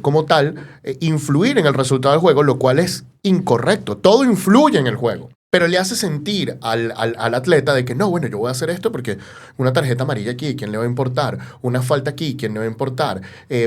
como tal, influir en el resultado del juego, lo cual es incorrecto. Todo influye en el juego. Pero le hace sentir al atleta de que no, bueno, yo voy a hacer esto porque una tarjeta amarilla aquí, ¿quién le va a importar? Una falta aquí, ¿quién le va a importar?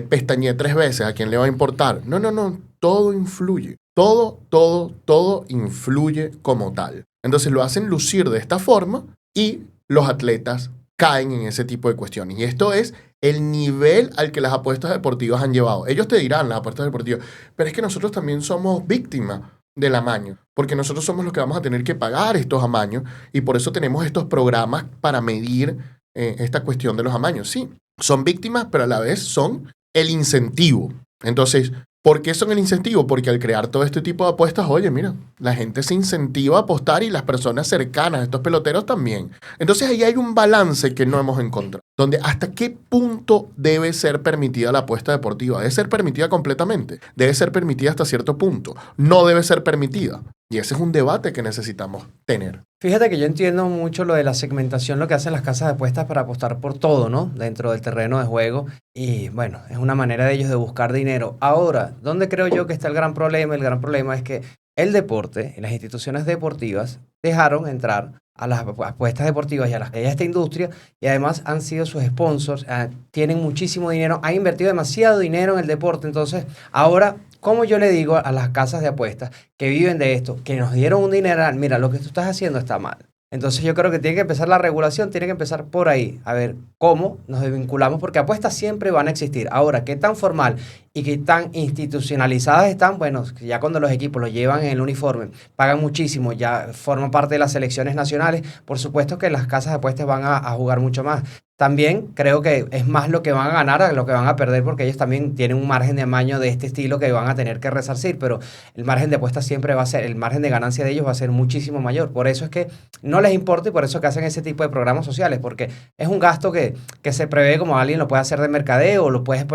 Pestañeé 3 veces, ¿a quién le va a importar? No, todo influye. Todo influye como tal. Entonces lo hacen lucir de esta forma y los atletas caen en ese tipo de cuestiones. Y esto es el nivel al que las apuestas deportivas han llevado. Ellos te dirán, las apuestas deportivas, pero es que nosotros también somos víctimas del amaño, porque nosotros somos los que vamos a tener que pagar estos amaños y por eso tenemos estos programas para medir esta cuestión de los amaños. Sí, son víctimas, pero a la vez son el incentivo. Entonces, ¿por qué son el incentivo? Porque al crear todo este tipo de apuestas, oye, mira, la gente se incentiva a apostar y las personas cercanas a estos peloteros también. Entonces ahí hay un balance que no hemos encontrado, donde hasta qué punto debe ser permitida la apuesta deportiva. ¿Debe ser permitida completamente? ¿Debe ser permitida hasta cierto punto? ¿No debe ser permitida? Y ese es un debate que necesitamos tener. Fíjate que yo entiendo mucho lo de la segmentación, lo que hacen las casas de apuestas para apostar por todo, ¿no? Dentro del terreno de juego. Y bueno, es una manera de ellos de buscar dinero. Ahora, ¿dónde creo yo que está el gran problema? El gran problema es que el deporte y las instituciones deportivas dejaron entrar a las apuestas deportivas y a esta industria, y además han sido sus sponsors, tienen muchísimo dinero, han invertido demasiado dinero en el deporte. Entonces, ahora, ¿cómo yo le digo a las casas de apuestas que viven de esto, que nos dieron un dineral, mira, lo que tú estás haciendo está mal? Entonces yo creo que tiene que empezar la regulación, tiene que empezar por ahí, a ver cómo nos desvinculamos, porque apuestas siempre van a existir. Ahora, qué tan formal y qué tan institucionalizadas están, bueno, ya cuando los equipos lo llevan en el uniforme, pagan muchísimo, ya forman parte de las selecciones nacionales, por supuesto que las casas de apuestas van a jugar mucho más. También creo que es más lo que van a ganar a lo que van a perder, porque ellos también tienen un margen de amaño de este estilo que van a tener que resarcir, pero el margen de apuestas siempre va a ser, el margen de ganancia de ellos va a ser muchísimo mayor. Por eso es que no les importa y por eso que hacen ese tipo de programas sociales, porque es un gasto que se prevé como alguien lo puede hacer de mercadeo o lo puedes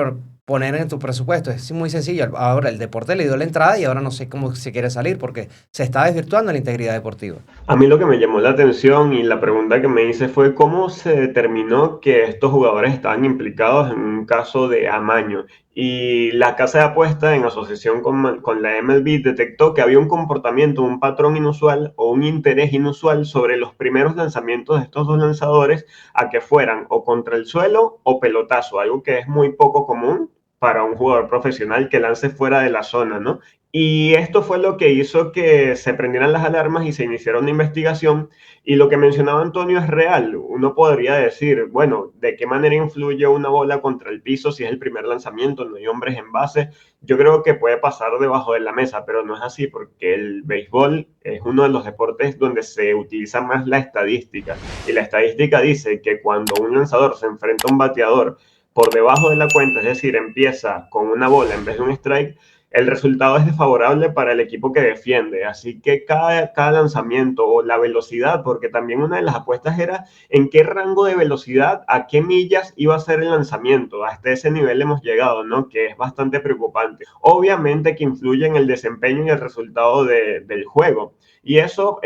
poner en tu presupuesto. Es muy sencillo. Ahora el deporte le dio la entrada y ahora no sé cómo se quiere salir porque se está desvirtuando la integridad deportiva. A mí lo que me llamó la atención y la pregunta que me hice fue cómo se determinó que estos jugadores estaban implicados en un caso de amaño. Y la casa de apuestas, en asociación con la MLB, detectó que había un comportamiento, un patrón inusual o un interés inusual sobre los primeros lanzamientos de estos dos lanzadores a que fueran o contra el suelo o pelotazo, algo que es muy poco común para un jugador profesional que lance fuera de la zona, ¿no? Y esto fue lo que hizo que se prendieran las alarmas y se iniciara una investigación. Y lo que mencionaba Antonio es real. Uno podría decir, bueno, ¿de qué manera influye una bola contra el piso si es el primer lanzamiento, no hay hombres en base? Yo creo que puede pasar debajo de la mesa, pero no es así porque el béisbol es uno de los deportes donde se utiliza más la estadística. Y la estadística dice que cuando un lanzador se enfrenta a un bateador por debajo de la cuenta, es decir, empieza con una bola en vez de un strike, el resultado es desfavorable para el equipo que defiende. Así que cada lanzamiento o la velocidad, porque también una de las apuestas era en qué rango de velocidad, a qué millas iba a ser el lanzamiento. Hasta ese nivel hemos llegado, ¿no? Que es bastante preocupante. Obviamente que influye en el desempeño y el resultado del juego. Y eso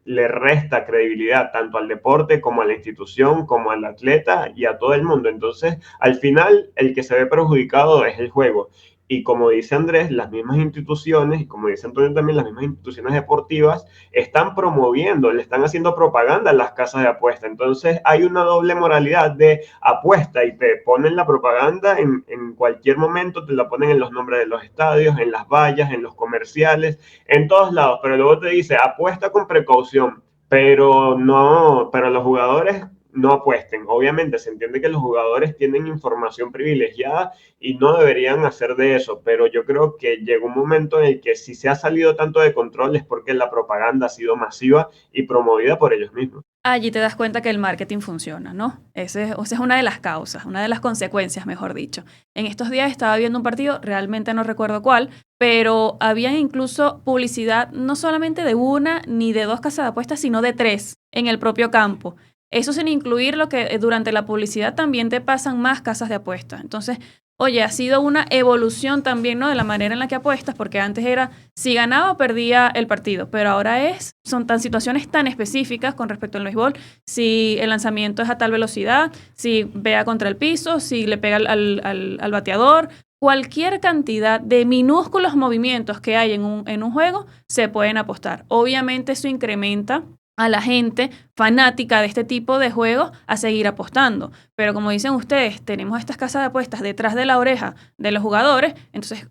le resta credibilidad tanto al deporte como a la institución, como al atleta y a todo el mundo. Entonces, al final, el que se ve perjudicado es el juego. Y como dice Andrés, las mismas instituciones, y como dice Antonio también, las mismas instituciones deportivas están promoviendo, le están haciendo propaganda a las casas de apuesta. Entonces hay una doble moralidad de apuesta y te ponen la propaganda en cualquier momento, te la ponen en los nombres de los estadios, en las vallas, en los comerciales, en todos lados, pero luego te dice apuesta con precaución, pero no, pero los jugadores no apuesten. Obviamente se entiende que los jugadores tienen información privilegiada y no deberían hacer de eso, pero yo creo que llega un momento en el que si se ha salido tanto de control es porque la propaganda ha sido masiva y promovida por ellos mismos. Allí te das cuenta que el marketing funciona, ¿no? Esa es una de las causas, una de las consecuencias, mejor dicho. En estos días estaba viendo un partido, realmente no recuerdo cuál, pero había incluso publicidad no solamente de una ni de dos casas de apuestas, sino de tres en el propio campo. Eso sin incluir lo que durante la publicidad también te pasan más casas de apuestas. Entonces, oye, ha sido una evolución también, ¿no? De la manera en la que apuestas, porque antes era si ganaba o perdía el partido, pero ahora son situaciones tan específicas con respecto al béisbol, si el lanzamiento es a tal velocidad, si vea contra el piso, si le pega al bateador. Cualquier cantidad de minúsculos movimientos que hay en un juego se pueden apostar. Obviamente eso incrementa a la gente fanática de este tipo de juegos a seguir apostando. Pero como dicen ustedes, tenemos estas casas de apuestas detrás de la oreja de los jugadores, entonces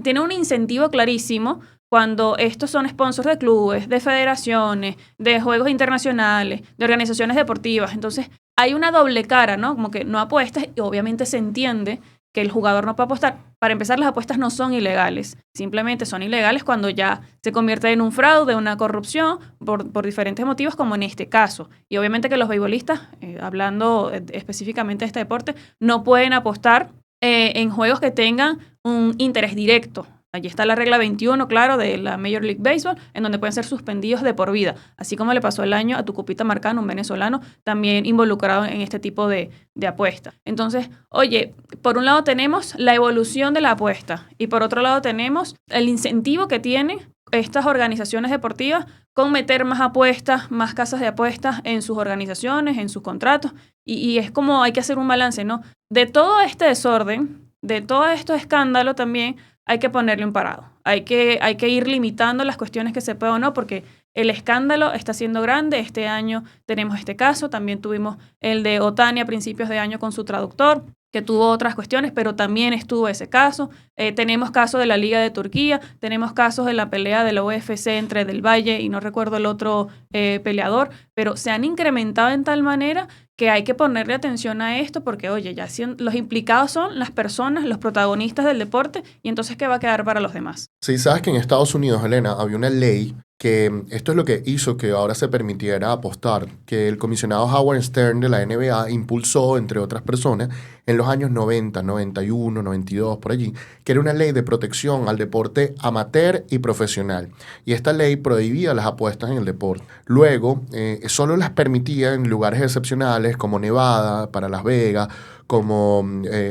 tiene un incentivo clarísimo cuando estos son sponsors de clubes, de federaciones, de juegos internacionales, de organizaciones deportivas. Entonces hay una doble cara, ¿no? Como que no apuestas y obviamente se entiende que el jugador no puede apostar. Para empezar, las apuestas no son ilegales. Simplemente son ilegales cuando ya se convierte en un fraude, una corrupción, por diferentes motivos, como en este caso. Y obviamente que los beisbolistas, hablando específicamente de este deporte, no pueden apostar en juegos que tengan un interés directo. Allí está la regla 21, claro, de la Major League Baseball, en donde pueden ser suspendidos de por vida. Así como le pasó el año a Tucupita Marcano, un venezolano, también involucrado en este tipo de apuesta. Entonces, oye, por un lado tenemos la evolución de la apuesta y por otro lado tenemos el incentivo que tienen estas organizaciones deportivas con meter más apuestas, más casas de apuestas en sus organizaciones, en sus contratos. Y es como hay que hacer un balance, ¿no? De todo este desorden, de todo este escándalo también, hay que ponerle un parado. Hay que ir limitando las cuestiones que se puede o no, porque el escándalo está siendo grande. Este año tenemos este caso. También tuvimos el de Ohtani a principios de año con su traductor. que tuvo otras cuestiones, pero también estuvo ese caso. Tenemos casos de la Liga de Turquía, tenemos casos de la pelea de la UFC entre Del Valle y no recuerdo el otro peleador, pero se han incrementado en tal manera que hay que ponerle atención a esto porque, oye, ya los implicados son las personas, los protagonistas del deporte, y entonces, ¿qué va a quedar para los demás? Sí, sabes que en Estados Unidos, Elena, había una ley que esto es lo que hizo que ahora se permitiera apostar, que el comisionado Howard Stern de la NBA impulsó, entre otras personas, en los años 90, 91, 92, por allí, que era una ley de protección al deporte amateur y profesional. Y esta ley prohibía las apuestas en el deporte. Luego, solo las permitía en lugares excepcionales como Nevada, para Las Vegas, como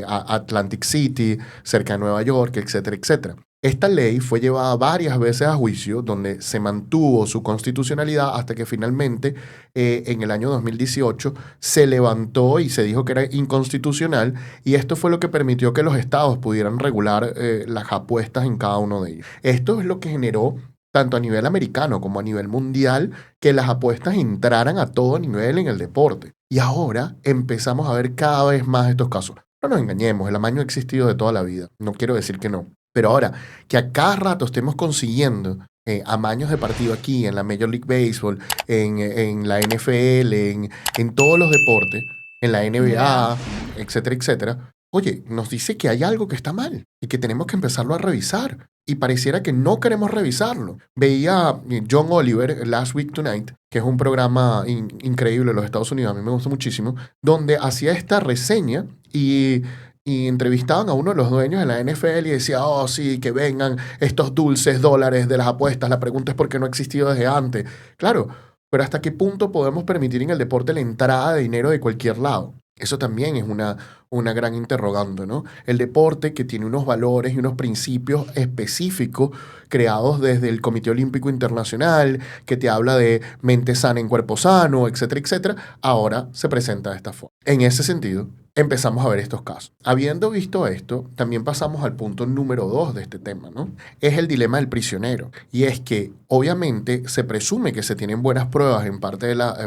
Atlantic City, cerca de Nueva York, etcétera, etcétera. Esta ley fue llevada varias veces a juicio, donde se mantuvo su constitucionalidad hasta que finalmente, en el año 2018, se levantó y se dijo que era inconstitucional, y esto fue lo que permitió que los estados pudieran regular las apuestas en cada uno de ellos. Esto es lo que generó, tanto a nivel americano como a nivel mundial, que las apuestas entraran a todo nivel en el deporte. Y ahora empezamos a ver cada vez más estos casos. No nos engañemos, el amaño ha existido de toda la vida. No quiero decir que no. Pero ahora, que a cada rato estemos consiguiendo amaños de partido aquí, en la Major League Baseball, en la NFL, en todos los deportes, en la NBA, etcétera, etcétera, oye, nos dice que hay algo que está mal y que tenemos que empezarlo a revisar. Y pareciera que no queremos revisarlo. Veía John Oliver, Last Week Tonight, que es un programa increíble en los Estados Unidos, a mí me gusta muchísimo, donde hacía esta reseña y entrevistaban a uno de los dueños de la NFL y decía, oh, sí, que vengan estos dulces dólares de las apuestas. La pregunta es por qué no ha existido desde antes. Claro, pero ¿hasta qué punto podemos permitir en el deporte la entrada de dinero de cualquier lado? Eso también es una gran interrogante, ¿no? El deporte, que tiene unos valores y unos principios específicos creados desde el Comité Olímpico Internacional, que te habla de mente sana en cuerpo sano, etcétera, etcétera, ahora se presenta de esta forma. En ese sentido, empezamos a ver estos casos. Habiendo visto esto, también pasamos al punto número 2 de este tema, ¿no? Es el dilema del prisionero. Y es que, obviamente, se presume que se tienen buenas pruebas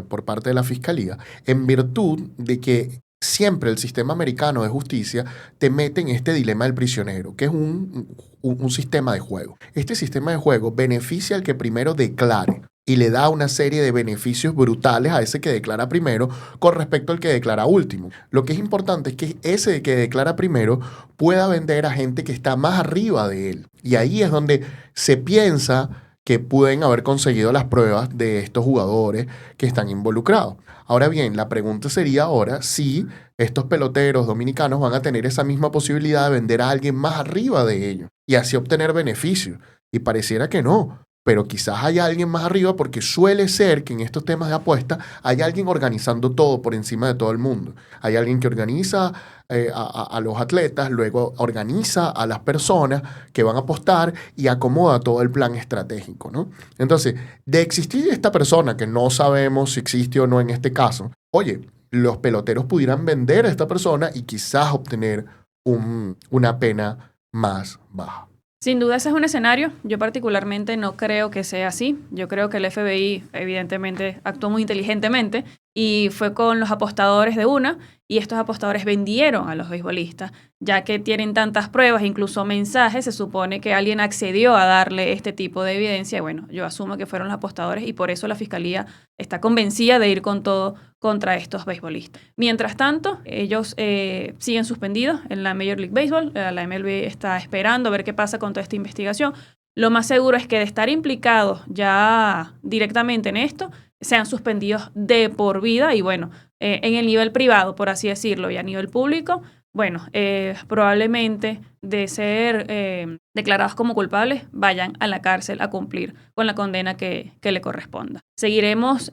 por parte de la Fiscalía, en virtud de que siempre el sistema americano de justicia te mete en este dilema del prisionero, que es un sistema de juego. Este sistema de juego beneficia al que primero declare y le da una serie de beneficios brutales a ese que declara primero con respecto al que declara último. Lo que es importante es que ese que declara primero pueda vender a gente que está más arriba de él. Y ahí es donde se piensa que pueden haber conseguido las pruebas de estos jugadores que están involucrados. Ahora bien, la pregunta sería ahora si estos peloteros dominicanos van a tener esa misma posibilidad de vender a alguien más arriba de ellos y así obtener beneficios. Y pareciera que no, pero quizás haya alguien más arriba, porque suele ser que en estos temas de apuesta hay alguien organizando todo por encima de todo el mundo. Hay alguien que organiza a los atletas, luego organiza a las personas que van a apostar y acomoda todo el plan estratégico, ¿no? Entonces, de existir esta persona, que no sabemos si existe o no en este caso, oye, los peloteros pudieran vender a esta persona y quizás obtener una pena más baja. Sin duda ese es un escenario. Yo particularmente no creo que sea así. Yo creo que el FBI evidentemente actuó muy inteligentemente y fue con los apostadores de una, y estos apostadores vendieron a los beisbolistas, ya que tienen tantas pruebas, incluso mensajes, se supone que alguien accedió a darle este tipo de evidencia. Y bueno, yo asumo que fueron los apostadores y por eso la Fiscalía está convencida de ir con todo contra estos beisbolistas. Mientras tanto, ellos siguen suspendidos en la Major League Baseball. La MLB está esperando a ver qué pasa con toda esta investigación. Lo más seguro es que de estar implicados ya directamente en esto, sean suspendidos de por vida y bueno, en el nivel privado, por así decirlo, y a nivel público, bueno, probablemente de ser declarados como culpables, vayan a la cárcel a cumplir con la condena que le corresponda. Seguiremos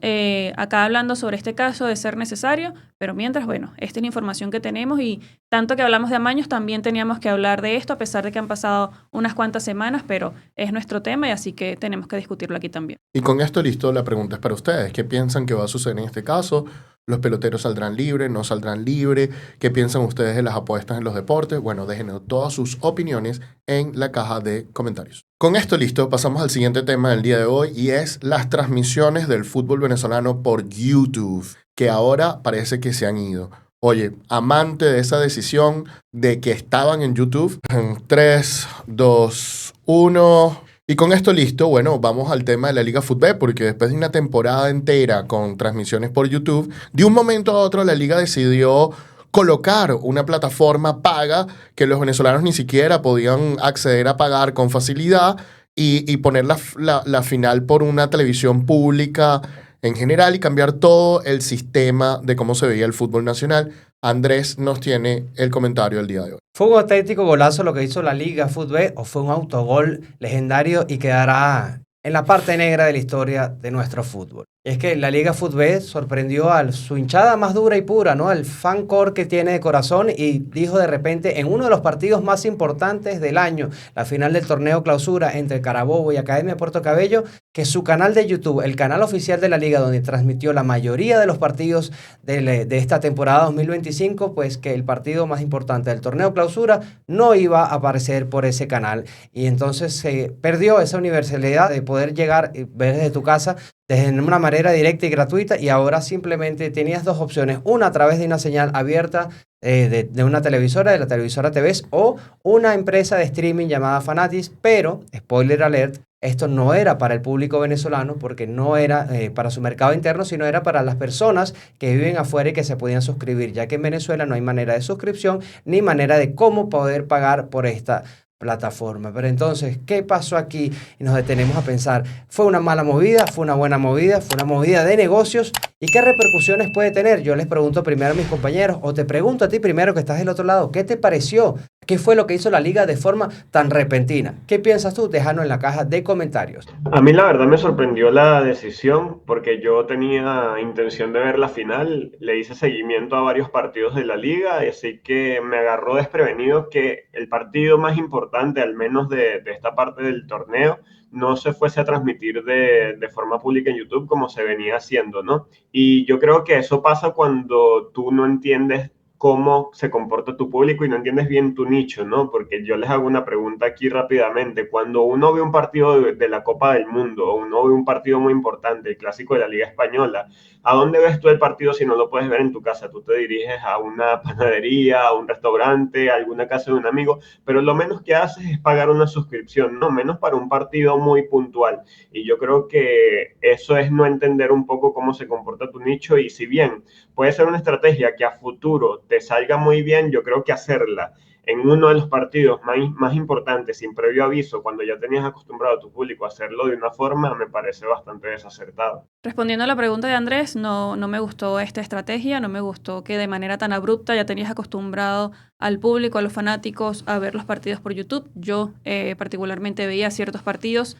acá hablando sobre este caso de ser necesario, pero mientras, bueno, esta es la información que tenemos y tanto que hablamos de amaños, también teníamos que hablar de esto, a pesar de que han pasado unas cuantas semanas, pero es nuestro tema y así que tenemos que discutirlo aquí también. Y con esto listo, la pregunta es para ustedes. ¿Qué piensan que va a suceder en este caso? ¿Los peloteros saldrán libres? ¿No saldrán libres? ¿Qué piensan ustedes de las apuestas en los deportes? Bueno, déjenos todas sus opiniones en la caja de comentarios. Con esto listo, pasamos al siguiente tema del día de hoy y es las transmisiones del fútbol venezolano por YouTube, que ahora parece que se han ido. oye, amante de esa decisión de que estaban en YouTube. En 3, 2, 1... Y con esto listo, bueno, vamos al tema de la Liga Fútbol, porque después de una temporada entera con transmisiones por YouTube, de un momento a otro la Liga decidió colocar una plataforma paga que los venezolanos ni siquiera podían acceder a pagar con facilidad y poner la final por una televisión pública en general y cambiar todo el sistema de cómo se veía el fútbol nacional. Andrés nos tiene el comentario del día de hoy. ¿Fue un auténtico golazo lo que hizo la Liga Fútbol o fue un autogol legendario y quedará en la parte negra de la historia de nuestro fútbol? Es que la Liga Fútbol sorprendió a su hinchada más dura y pura, ¿no? Al fan core que tiene de corazón y dijo de repente en uno de los partidos más importantes del año, la final del torneo clausura entre Carabobo y Academia Puerto Cabello, que su canal de YouTube, el canal oficial de la Liga donde transmitió la mayoría de los partidos de esta temporada 2025, pues que el partido más importante del torneo clausura no iba a aparecer por ese canal. Y entonces se perdió esa universalidad de poder llegar y ver desde tu casa de una manera directa y gratuita, y ahora simplemente tenías dos opciones, una a través de una señal abierta de una televisora, de la televisora TVS, o una empresa de streaming llamada Fanatis, pero, spoiler alert, esto no era para el público venezolano porque no era para su mercado interno, sino era para las personas que viven afuera y que se podían suscribir, ya que en Venezuela no hay manera de suscripción ni manera de cómo poder pagar por esta plataforma. Pero entonces, ¿qué pasó aquí? Y nos detenemos a pensar, ¿fue una mala movida? ¿Fue una buena movida? ¿Fue una movida de negocios? ¿Y qué repercusiones puede tener? Yo les pregunto primero a mis compañeros, o te pregunto a ti primero que estás del otro lado, ¿qué te pareció? ¿Qué fue lo que hizo la Liga de forma tan repentina? ¿Qué piensas tú? Déjanos en la caja de comentarios. A mí la verdad me sorprendió la decisión porque yo tenía intención de ver la final, le hice seguimiento a varios partidos de la liga, así que me agarró desprevenido que el partido más importante, al menos de esta parte del torneo, no se fuese a transmitir de forma pública en YouTube como se venía haciendo, ¿no? Y yo creo que eso pasa cuando tú no entiendes cómo se comporta tu público y no entiendes bien tu nicho, ¿no? Porque yo les hago una pregunta aquí rápidamente. Cuando uno ve un partido de la Copa del Mundo o uno ve un partido muy importante, el clásico de la Liga Española, ¿a dónde ves tú el partido si no lo puedes ver en tu casa? Tú te diriges a una panadería, a un restaurante, a alguna casa de un amigo, pero lo menos que haces es pagar una suscripción, no menos para un partido muy puntual. Y yo creo que eso es no entender un poco cómo se comporta tu nicho, y si bien puede ser una estrategia que a futuro te salga muy bien, yo creo que hacerla en uno de los partidos más importantes, sin previo aviso, cuando ya tenías acostumbrado a tu público a hacerlo de una forma, me parece bastante desacertado. Respondiendo a la pregunta de Andrés, no me gustó esta estrategia, no me gustó que de manera tan abrupta ya tenías acostumbrado al público, a los fanáticos, a ver los partidos por YouTube. Yo particularmente veía ciertos partidos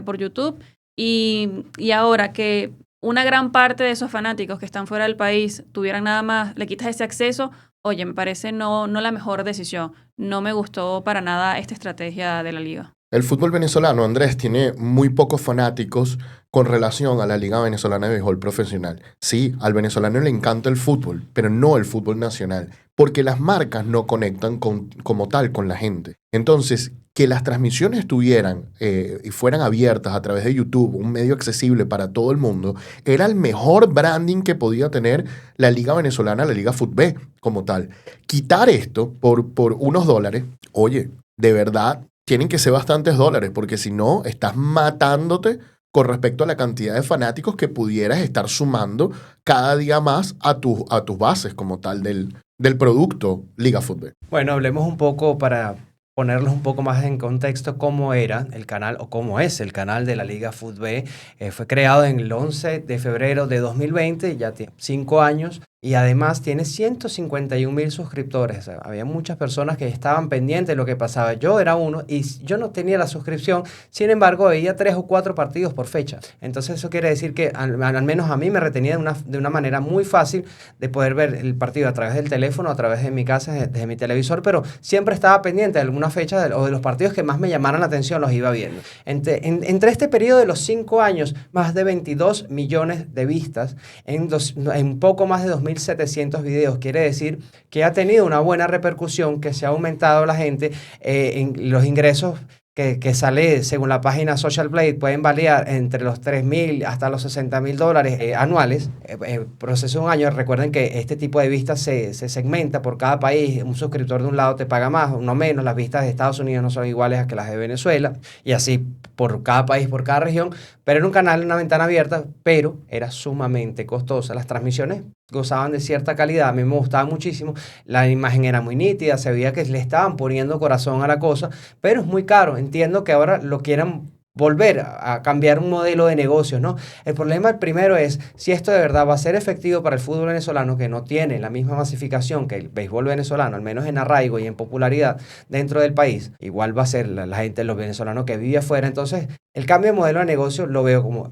por YouTube y ahora que una gran parte de esos fanáticos que están fuera del país tuvieran nada más, le quitas ese acceso, oye, me parece no la mejor decisión. No me gustó para nada esta estrategia de la liga. El fútbol venezolano, Andrés, tiene muy pocos fanáticos con relación a la Liga Venezolana de Béisbol Profesional. Sí, al venezolano le encanta el fútbol, pero no el fútbol nacional, porque las marcas no conectan como tal con la gente. Entonces, que las transmisiones estuvieran y fueran abiertas a través de YouTube, un medio accesible para todo el mundo, era el mejor branding que podía tener la Liga Venezolana, la Liga Fútbol como tal. Quitar esto por unos dólares, oye, de verdad, tienen que ser bastantes dólares, porque si no, estás matándote con respecto a la cantidad de fanáticos que pudieras estar sumando cada día más a tus bases como tal del producto Liga Fútbol. Bueno, hablemos un poco para ponerlos un poco más en contexto cómo era el canal o cómo es el canal de la Liga Fútbol. Fue creado en el 11 de febrero de 2020, ya tiene 5 años. Y además tiene 151,000 suscriptores. O sea, había muchas personas que estaban pendientes de lo que pasaba. Yo era uno y yo no tenía la suscripción. Sin embargo, veía 3 o 4 partidos por fecha. Entonces eso quiere decir que al menos a mí me retenía de una manera muy fácil de poder ver el partido a través del teléfono, a través de mi casa, desde mi televisor, pero siempre estaba pendiente de alguna fecha o de los partidos que más me llamaran la atención, los iba viendo. Entre este periodo de los 5 años, más de 22 millones de vistas en poco más de 2.700 videos. Quiere decir que ha tenido una buena repercusión, que se ha aumentado la gente en los ingresos que sale según la página Social Blade, pueden variar entre los 3.000 hasta los $60.000 anuales, proceso de un año. Recuerden que este tipo de vistas se segmenta por cada país. Un suscriptor de un lado te paga más, uno menos. Las vistas de Estados Unidos no son iguales a que las de Venezuela, y así por cada país, por cada región. Pero era un canal, una ventana abierta, pero era sumamente costosa. Las transmisiones gozaban de cierta calidad, a mí me gustaba muchísimo, la imagen era muy nítida, se veía que le estaban poniendo corazón a la cosa, pero es muy caro. Entiendo que ahora lo quieran volver a cambiar un modelo de negocios, ¿no? El problema, el primero, es si esto de verdad va a ser efectivo para el fútbol venezolano, que no tiene la misma masificación que el béisbol venezolano, al menos en arraigo y en popularidad dentro del país. Igual va a ser la gente, los venezolanos que vive afuera. Entonces, el cambio de modelo de negocio lo veo como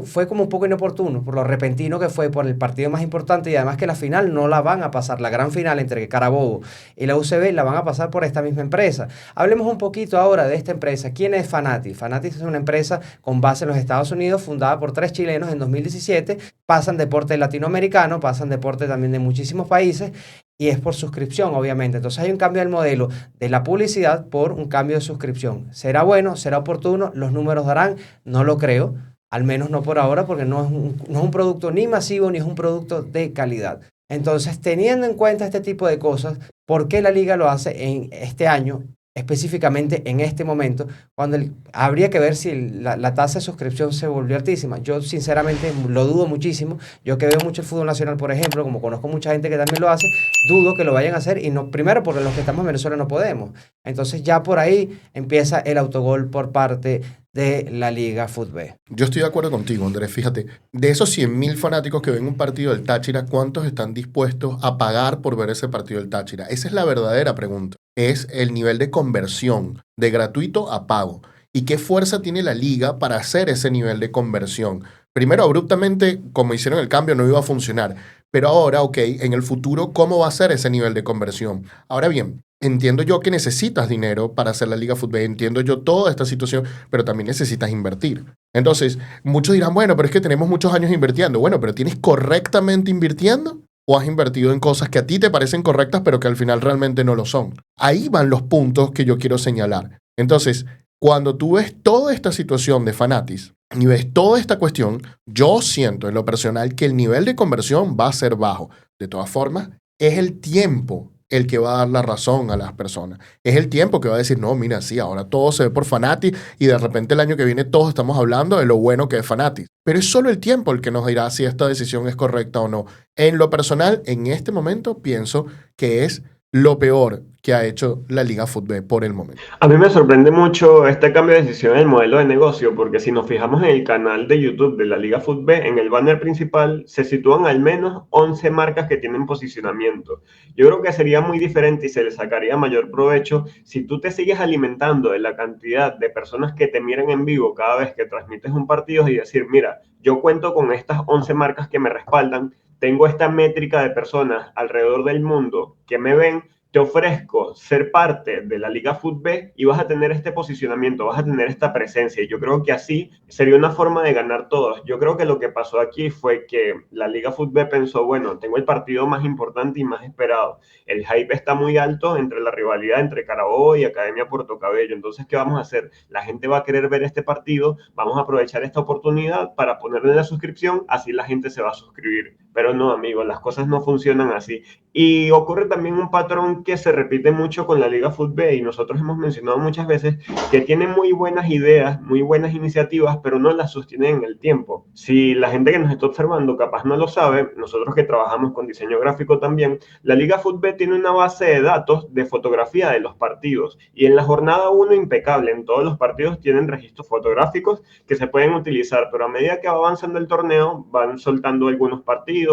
fue como un poco inoportuno, por lo repentino que fue, por el partido más importante, y además que la final no la van a pasar, la gran final entre Carabobo y la UCB la van a pasar por esta misma empresa. Hablemos un poquito ahora de esta empresa. ¿Quién es Fanati? Fanati es una empresa con base en los Estados Unidos, fundada por 3 chilenos en 2017. Pasan deporte latinoamericano, pasan deporte también de muchísimos países, y es por suscripción, obviamente. Entonces hay un cambio del modelo de la publicidad por un cambio de suscripción. ¿Será bueno? ¿Será oportuno? ¿Los números darán? No lo creo, al menos no por ahora, porque no es un producto ni masivo ni es un producto de calidad. Entonces, teniendo en cuenta este tipo de cosas, ¿por qué la liga lo hace en este año? Específicamente en este momento, cuando habría que ver si la tasa de suscripción se volvió altísima. Yo sinceramente lo dudo muchísimo. Yo que veo mucho el fútbol nacional, por ejemplo, como conozco mucha gente que también lo hace, dudo que lo vayan a hacer, y no, primero porque los que estamos en Venezuela no podemos. Entonces ya por ahí empieza el autogol por parte de la Liga Fútbol. Yo estoy de acuerdo contigo, Andrés. Fíjate, de esos 100.000 fanáticos que ven un partido del Táchira, ¿cuántos están dispuestos a pagar por ver ese partido del Táchira? Esa es la verdadera pregunta. Es el nivel de conversión de gratuito a pago. ¿Y qué fuerza tiene la liga para hacer ese nivel de conversión? Primero, abruptamente, como hicieron el cambio, no iba a funcionar. Pero ahora, ok, en el futuro, ¿cómo va a ser ese nivel de conversión? Ahora bien, entiendo yo que necesitas dinero para hacer la Liga Fútbol, entiendo yo toda esta situación, pero también necesitas invertir. Entonces, muchos dirán, bueno, pero es que tenemos muchos años invirtiendo. Bueno, pero ¿tienes correctamente invirtiendo? ¿O has invertido en cosas que a ti te parecen correctas, pero que al final realmente no lo son? Ahí van los puntos que yo quiero señalar. Entonces, cuando tú ves toda esta situación de Fanatis y ves toda esta cuestión, yo siento en lo personal que el nivel de conversión va a ser bajo. De todas formas, es el tiempo el que va a dar la razón a las personas. Es el tiempo que va a decir, no, mira, sí, ahora todo se ve por Fanatis y de repente el año que viene todos estamos hablando de lo bueno que es Fanatis. Pero es solo el tiempo el que nos dirá si esta decisión es correcta o no. En lo personal, en este momento, pienso que es lo peor que ha hecho la Liga Fútbol por el momento. A mí me sorprende mucho este cambio de decisión en el modelo de negocio, porque si nos fijamos en el canal de YouTube de la Liga Fútbol, en el banner principal se sitúan al menos 11 marcas que tienen posicionamiento. Yo creo que sería muy diferente y se le sacaría mayor provecho si tú te sigues alimentando de la cantidad de personas que te miran en vivo cada vez que transmites un partido y decir, mira, yo cuento con estas 11 marcas que me respaldan, tengo esta métrica de personas alrededor del mundo que me ven, te ofrezco ser parte de la Liga Fútbol y vas a tener este posicionamiento, vas a tener esta presencia. Y yo creo que así sería una forma de ganar todos. Yo creo que lo que pasó aquí fue que la Liga Fútbol pensó, bueno, tengo el partido más importante y más esperado. El hype está muy alto entre la rivalidad entre Carabobo y Academia Puerto Cabello. Entonces, ¿qué vamos a hacer? La gente va a querer ver este partido, vamos a aprovechar esta oportunidad para ponerle la suscripción, así la gente se va a suscribir. Pero no, amigos, las cosas no funcionan así. Y ocurre también un patrón que se repite mucho con la Liga Fútbol y nosotros hemos mencionado muchas veces que tiene muy buenas ideas, muy buenas iniciativas, pero no las sostienen en el tiempo. Si la gente que nos está observando capaz no lo sabe, nosotros que trabajamos con diseño gráfico también, la Liga Fútbol tiene una base de datos de fotografía de los partidos y en la jornada 1 impecable, en todos los partidos tienen registros fotográficos que se pueden utilizar, pero a medida que va avanzando el torneo van soltando algunos partidos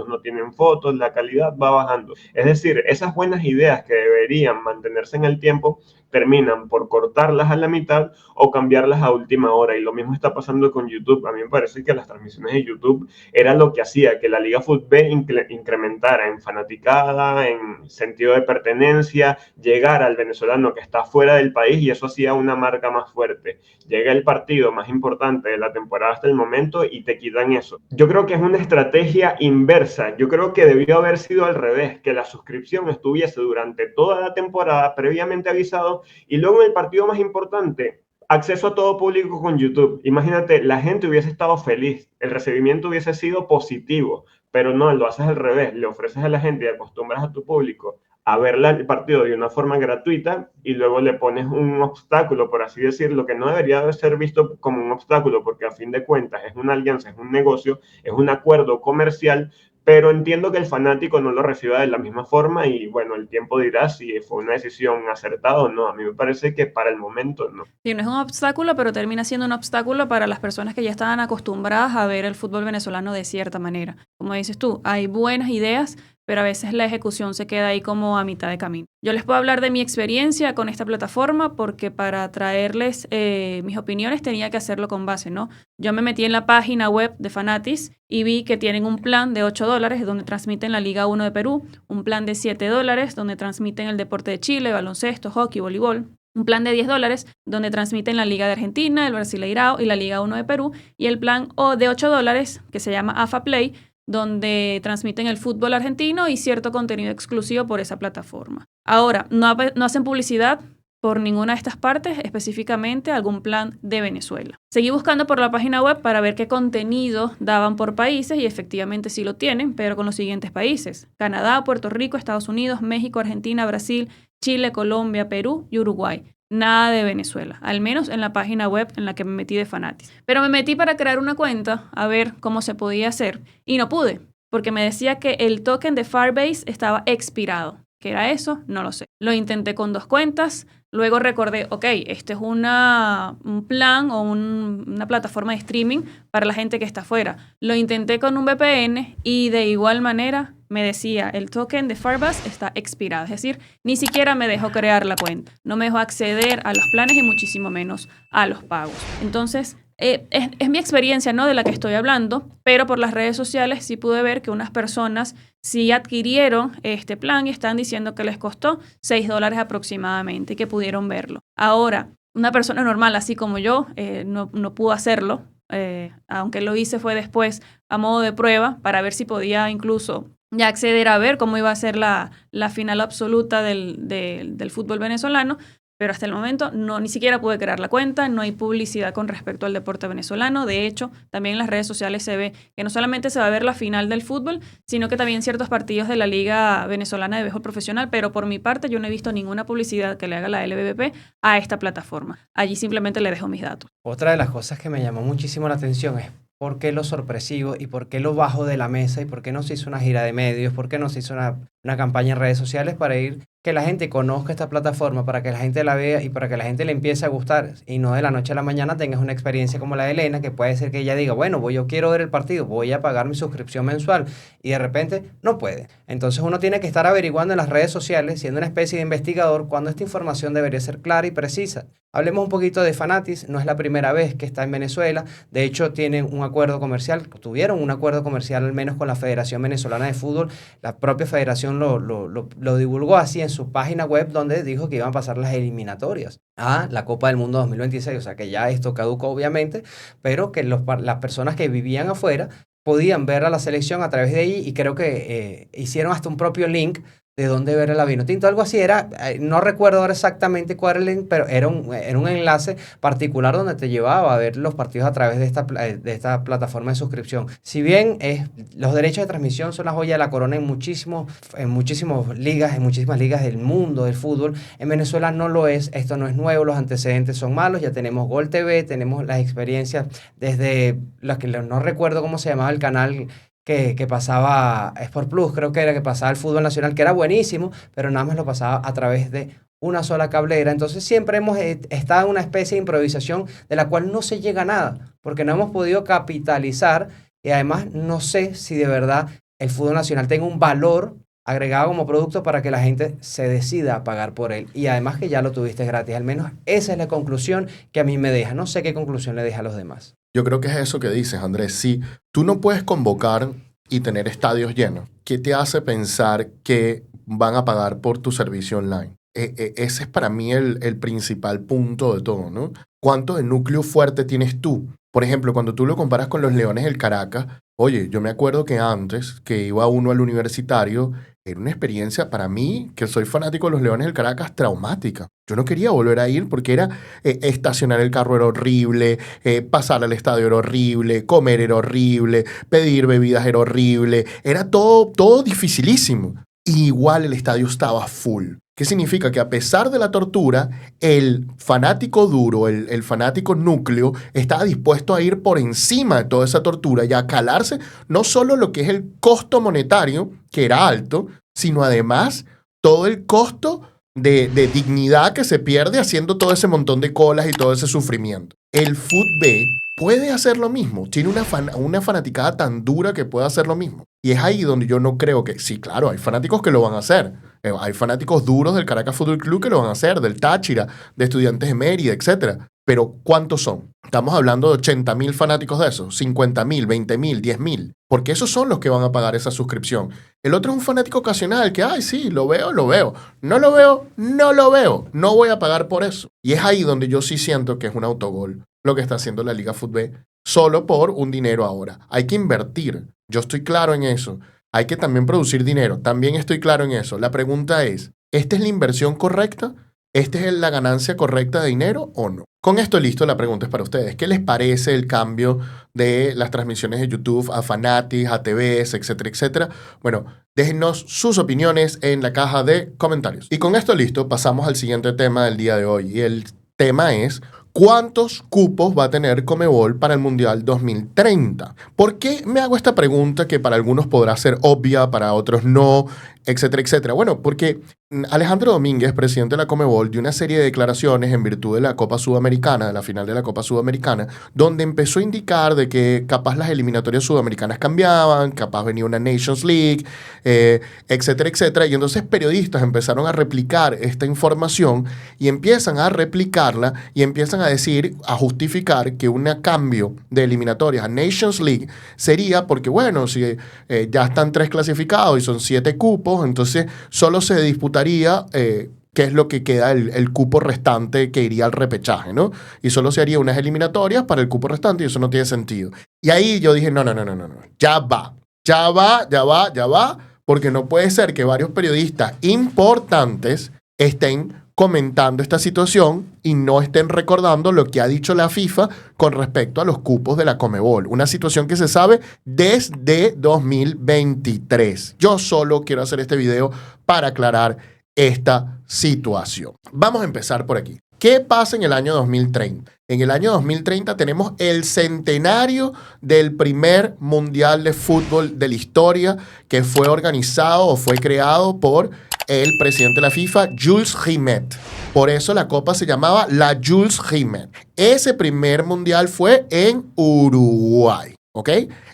no tienen fotos, la calidad va bajando. Es decir, esas buenas ideas que deberían mantenerse en el tiempo terminan por cortarlas a la mitad o cambiarlas a última hora. Y lo mismo está pasando con YouTube. A mí me parece que las transmisiones de YouTube eran lo que hacía que la Liga Fútbol incrementara en fanaticada, en sentido de pertenencia, llegar al venezolano que está fuera del país y eso hacía una marca más fuerte. Llega el partido más importante de la temporada hasta el momento y te quitan eso. Yo creo que es una estrategia inversa. Yo creo que debió haber sido al revés, que la suscripción estuviera hubiese durante toda la temporada previamente avisado, y luego en el partido más importante, acceso a todo público con YouTube. Imagínate, la gente hubiese estado feliz, el recibimiento hubiese sido positivo, pero no, lo haces al revés, le ofreces a la gente y acostumbras a tu público a ver el partido de una forma gratuita y luego le pones un obstáculo, por así decirlo, que no debería de ser visto como un obstáculo, porque a fin de cuentas es una alianza, es un negocio, es un acuerdo comercial, pero entiendo que el fanático no lo reciba de la misma forma y bueno, el tiempo dirá si fue una decisión acertada o no. A mí me parece que para el momento no. Sí, no es un obstáculo, pero termina siendo un obstáculo para las personas que ya estaban acostumbradas a ver el fútbol venezolano de cierta manera. Como dices tú, hay buenas ideas, pero a veces la ejecución se queda ahí como a mitad de camino. Yo les puedo hablar de mi experiencia con esta plataforma porque para traerles mis opiniones tenía que hacerlo con base, ¿no? Yo me metí en la página web de Fanatis y vi que tienen un plan de $8 donde transmiten la Liga 1 de Perú, un plan de $7 donde transmiten el deporte de Chile, baloncesto, hockey, voleibol, un plan de $10 donde transmiten la Liga de Argentina, el Brasileirao y la Liga 1 de Perú, y el plan de $8 que se llama AFA Play, donde transmiten el fútbol argentino y cierto contenido exclusivo por esa plataforma. Ahora, no hacen publicidad por ninguna de estas partes, específicamente algún plan de Venezuela. Seguí buscando por la página web para ver qué contenido daban por países y efectivamente sí lo tienen, pero con los siguientes países: Canadá, Puerto Rico, Estados Unidos, México, Argentina, Brasil, Chile, Colombia, Perú y Uruguay. Nada de Venezuela, al menos en la página web en la que me metí de Fanatis. Pero me metí para crear una cuenta a ver cómo se podía hacer y no pude, porque me decía que el token de Firebase estaba expirado. ¿Qué era eso? No lo sé. Lo intenté con 2 cuentas, luego recordé, ok, este es un plan o una plataforma de streaming para la gente que está afuera. Lo intenté con un VPN y de igual manera me decía, el token de Firebase está expirado. Es decir, ni siquiera me dejó crear la cuenta. No me dejó acceder a los planes y muchísimo menos a los pagos. Entonces, es mi experiencia, ¿no?, de la que estoy hablando, pero por las redes sociales sí pude ver que unas personas sí adquirieron este plan y están diciendo que les costó $6 aproximadamente y que pudieron verlo. Ahora, una persona normal, así como yo, no pudo hacerlo, aunque lo hice fue después a modo de prueba para ver si podía incluso ya acceder a ver cómo iba a ser la final absoluta del fútbol venezolano. Pero hasta el momento ni siquiera pude crear la cuenta, no hay publicidad con respecto al deporte venezolano. De hecho, también en las redes sociales se ve que no solamente se va a ver la final del fútbol, sino que también ciertos partidos de la Liga Venezolana de Béisbol Profesional, pero por mi parte yo no he visto ninguna publicidad que le haga la LBBP a esta plataforma. Allí simplemente le dejo mis datos. Otra de las cosas que me llamó muchísimo la atención es por qué lo sorpresivo y por qué lo bajo de la mesa y por qué no se hizo una gira de medios, por qué no se hizo una campaña en redes sociales para que la gente conozca esta plataforma, para que la gente la vea y para que la gente le empiece a gustar y no de la noche a la mañana tengas una experiencia como la de Elena, que puede ser que ella diga, bueno, yo quiero ver el partido, voy a pagar mi suscripción mensual y de repente no puede. Entonces uno tiene que estar averiguando en las redes sociales, siendo una especie de investigador, cuando esta información debería ser clara y precisa. Hablemos un poquito de Fanatis, no es la primera vez que está en Venezuela, de hecho tienen un acuerdo comercial, tuvieron un acuerdo comercial al menos con la Federación Venezolana de Fútbol, la propia federación lo divulgó así en su página web donde dijo que iban a pasar las eliminatorias a la Copa del Mundo 2026, o sea que ya esto caducó obviamente, pero que las personas que vivían afuera podían ver a la selección a través de ahí y creo que hicieron hasta un propio link de dónde ver el vino tinto, algo así era, no recuerdo ahora exactamente cuál era el link, pero era un enlace particular donde te llevaba a ver los partidos a través de esta plataforma de suscripción. Si bien los derechos de transmisión son la joya de la corona en muchísimas ligas del mundo del fútbol, en Venezuela no lo es, esto no es nuevo, los antecedentes son malos, ya tenemos Gol TV, tenemos las experiencias desde las que no recuerdo cómo se llamaba el canal que pasaba Sport Plus, creo que era que pasaba el fútbol nacional, que era buenísimo, pero nada más lo pasaba a través de una sola cablera. Entonces siempre hemos estado en una especie de improvisación de la cual no se llega a nada, porque no hemos podido capitalizar y además no sé si de verdad el fútbol nacional tenga un valor agregado como producto para que la gente se decida a pagar por él. Y además que ya lo tuviste gratis, al menos esa es la conclusión que a mí me deja. No sé qué conclusión le deja a los demás. Yo creo que es eso que dices, Andrés. Si tú no puedes convocar y tener estadios llenos, ¿qué te hace pensar que van a pagar por tu servicio online? Ese es para mí el principal punto de todo, ¿no? ¿Cuánto de núcleo fuerte tienes tú? Por ejemplo, cuando tú lo comparas con los Leones del Caracas, oye, yo me acuerdo que antes que iba uno al universitario era una experiencia para mí, que soy fanático de los Leones del Caracas, traumática. Yo no quería volver a ir porque era estacionar el carro era horrible, pasar al estadio era horrible, comer era horrible, pedir bebidas era horrible, era todo dificilísimo. Y igual el estadio estaba full. ¿Qué significa? Que a pesar de la tortura, el fanático duro, el fanático núcleo, estaba dispuesto a ir por encima de toda esa tortura y a calarse no solo lo que es el costo monetario, que era alto, sino además todo el costo de dignidad que se pierde haciendo todo ese montón de colas y todo ese sufrimiento. El fútbol puede hacer lo mismo. Tiene una fanaticada tan dura que puede hacer lo mismo. Y es ahí donde yo no creo que... Sí, claro, hay fanáticos que lo van a hacer. Hay fanáticos duros del Caracas Fútbol Club que lo van a hacer, del Táchira, de Estudiantes de Mérida, etc. Pero ¿cuántos son? Estamos hablando de 80.000 fanáticos de esos, 50.000, 20.000, 10.000. Porque esos son los que van a pagar esa suscripción. El otro es un fanático ocasional que, ay, sí, lo veo. No lo veo, no lo veo. No voy a pagar por eso. Y es ahí donde yo sí siento que es un autogol lo que está haciendo la Liga Fútbol solo por un dinero ahora. Hay que invertir. Yo estoy claro en eso. Hay que también producir dinero. También estoy claro en eso. La pregunta es, ¿esta es la inversión correcta? ¿Esta es la ganancia correcta de dinero o no? Con esto listo, la pregunta es para ustedes. ¿Qué les parece el cambio de las transmisiones de YouTube a Fanatics, a TVs, etcétera, etcétera? Bueno, déjennos sus opiniones en la caja de comentarios. Y con esto listo, pasamos al siguiente tema del día de hoy. Y el tema es... ¿cuántos cupos va a tener Conmebol para el Mundial 2030? ¿Por qué me hago esta pregunta que para algunos podrá ser obvia, para otros no, etcétera, etcétera? Bueno, porque Alejandro Domínguez, presidente de la Conmebol, dio una serie de declaraciones en virtud de la Copa Sudamericana, de la final de la Copa Sudamericana, donde empezó a indicar de que capaz las eliminatorias sudamericanas cambiaban, capaz venía una Nations League, etcétera, etcétera. Y entonces periodistas empezaron a replicar esta información y empiezan a replicarla y empiezan a decir, a justificar que un cambio de eliminatorias a Nations League sería porque, bueno, si ya están 3 clasificados y son 7 cupos, entonces solo se disputaría qué es lo que queda el cupo restante que iría al repechaje, ¿no? Y solo se haría unas eliminatorias para el cupo restante y eso no tiene sentido. Y ahí yo dije, no, ya va, porque no puede ser que varios periodistas importantes estén comentando esta situación y no estén recordando lo que ha dicho la FIFA con respecto a los cupos de la Conmebol. Una situación que se sabe desde 2023. Yo solo quiero hacer este video para aclarar esta situación. Vamos a empezar por aquí. ¿Qué pasa en el año 2030? En el año 2030 tenemos el centenario del primer mundial de fútbol de la historia que fue organizado o fue creado por el presidente de la FIFA, Jules Rimet. Por eso la copa se llamaba la Jules Rimet. Ese primer mundial fue en Uruguay, ¿ok?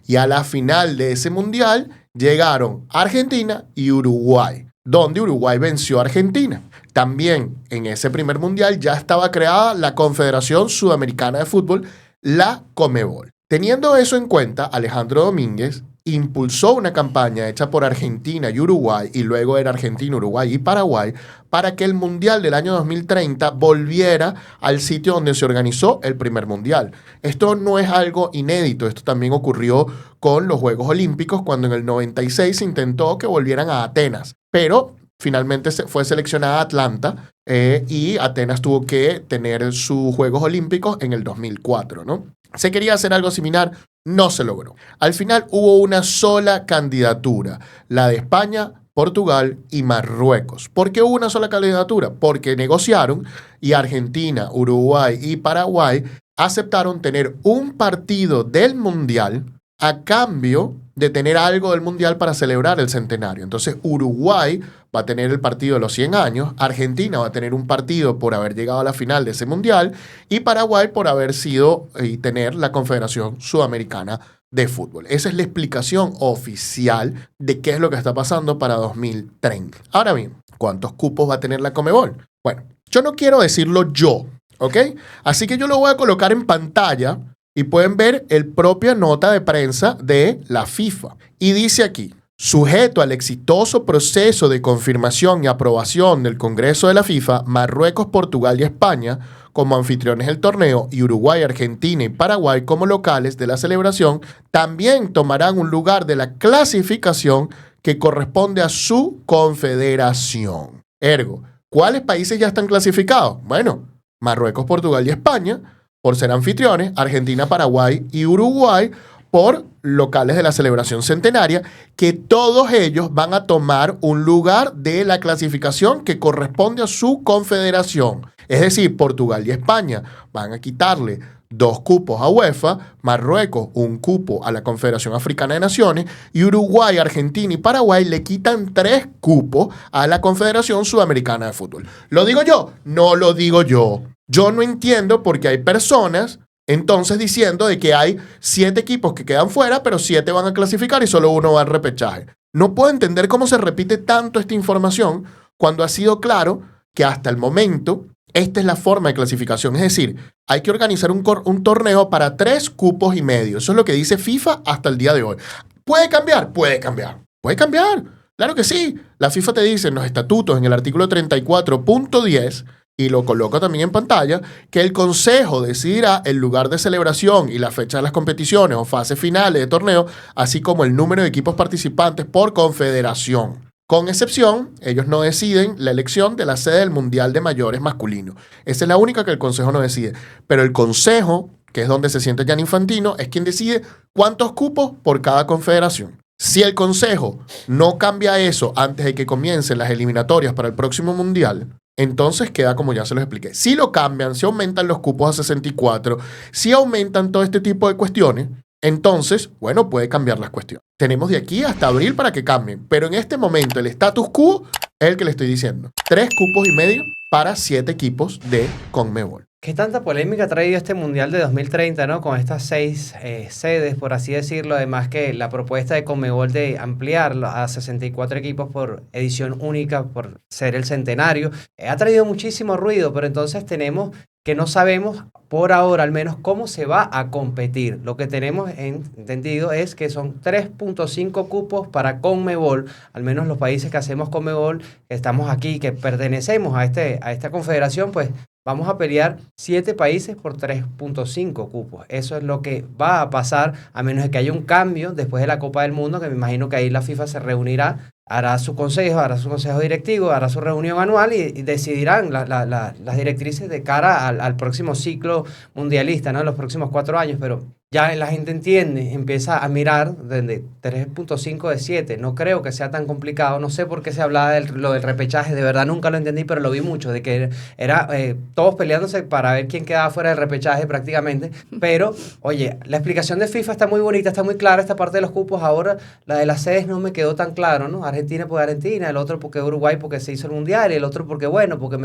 Y a la final de ese mundial llegaron Argentina y Uruguay, donde Uruguay venció a Argentina. También en ese primer mundial ya estaba creada la Confederación Sudamericana de Fútbol, la Conmebol. Teniendo eso en cuenta, Alejandro Domínguez impulsó una campaña hecha por Argentina y Uruguay, y luego era Argentina, Uruguay y Paraguay, para que el Mundial del año 2030 volviera al sitio donde se organizó el primer Mundial. Esto no es algo inédito, esto también ocurrió con los Juegos Olímpicos, cuando en el 96 se intentó que volvieran a Atenas, pero finalmente fue seleccionada Atlanta y Atenas tuvo que tener sus Juegos Olímpicos en el 2004, ¿no? Se quería hacer algo similar, no se logró. Al final hubo una sola candidatura, la de España, Portugal y Marruecos. ¿Por qué hubo una sola candidatura? Porque negociaron y Argentina, Uruguay y Paraguay aceptaron tener un partido del Mundial a cambio de tener algo del Mundial para celebrar el centenario. Entonces Uruguay va a tener el partido de los 100 años, Argentina va a tener un partido por haber llegado a la final de ese Mundial y Paraguay por haber sido y tener la Confederación Sudamericana de Fútbol. Esa es la explicación oficial de qué es lo que está pasando para 2030. Ahora bien, ¿cuántos cupos va a tener la Conmebol? Bueno, yo no quiero decirlo yo, ¿ok? Así que yo lo voy a colocar en pantalla y pueden ver el propia nota de prensa de la FIFA. Y dice aquí, sujeto al exitoso proceso de confirmación y aprobación del Congreso de la FIFA, Marruecos, Portugal y España como anfitriones del torneo y Uruguay, Argentina y Paraguay como locales de la celebración, también tomarán un lugar de la clasificación que corresponde a su confederación. Ergo, ¿cuáles países ya están clasificados? Bueno, Marruecos, Portugal y España, por ser anfitriones, Argentina, Paraguay y Uruguay, por locales de la celebración centenaria, que todos ellos van a tomar un lugar de la clasificación que corresponde a su confederación. Es decir, Portugal y España van a quitarle 2 cupos a UEFA, Marruecos 1 cupo a la Confederación Africana de Naciones y Uruguay, Argentina y Paraguay le quitan 3 cupos a la Confederación Sudamericana de Fútbol. ¿Lo digo yo? No lo digo yo. Yo no entiendo por qué hay personas entonces diciendo de que hay 7 equipos que quedan fuera, pero 7 van a clasificar y solo 1 va al repechaje. No puedo entender cómo se repite tanto esta información cuando ha sido claro que hasta el momento esta es la forma de clasificación. Es decir, hay que organizar un torneo para 3 cupos y medio. Eso es lo que dice FIFA hasta el día de hoy. ¿Puede cambiar? Puede cambiar. Puede cambiar. Claro que sí. La FIFA te dice en los estatutos, en el artículo 34.10, y lo coloco también en pantalla, que el Consejo decidirá el lugar de celebración y la fecha de las competiciones o fases finales de torneo, así como el número de equipos participantes por confederación. Con excepción, ellos no deciden la elección de la sede del Mundial de Mayores masculino. Esa es la única que el Consejo no decide. Pero el Consejo, que es donde se siente Gianni Infantino, es quien decide cuántos cupos por cada confederación. Si el Consejo no cambia eso antes de que comiencen las eliminatorias para el próximo Mundial, entonces queda como ya se los expliqué. Si lo cambian, si aumentan los cupos a 64, si aumentan todo este tipo de cuestiones, entonces, bueno, puede cambiar las cuestiones. Tenemos de aquí hasta abril para que cambien. Pero en este momento el status quo es el que le estoy diciendo. 3 cupos y medio para 7 equipos de CONMEBOL. ¿Qué tanta polémica ha traído este Mundial de 2030, ¿no? Con estas 6 sedes, por así decirlo. Además que la propuesta de CONMEBOL de ampliarlo a 64 equipos por edición única, por ser el centenario, ha traído muchísimo ruido, pero entonces tenemos que no sabemos por ahora al menos cómo se va a competir. Lo que tenemos entendido es que son 3.5 cupos para CONMEBOL, al menos los países que hacemos CONMEBOL, que estamos aquí, que pertenecemos a esta confederación, pues vamos a pelear 7 países por 3.5 cupos. Eso es lo que va a pasar, a menos de que haya un cambio después de la Copa del Mundo, que me imagino que ahí la FIFA se reunirá, hará su consejo directivo, hará su reunión anual y decidirán las directrices de cara al próximo ciclo mundialista, ¿no? En los próximos 4 años, pero ya la gente entiende, empieza a mirar desde 3.5 de 7. No creo que sea tan complicado. No sé por qué se hablaba de lo del repechaje. De verdad nunca lo entendí, pero lo vi mucho. De que era todos peleándose para ver quién quedaba fuera del repechaje prácticamente. Pero, oye, la explicación de FIFA está muy bonita, está muy clara esta parte de los cupos. Ahora, la de las sedes no me quedó tan claro, ¿no? Argentina porque Argentina, el otro porque Uruguay porque se hizo el Mundial y el otro porque, bueno, porque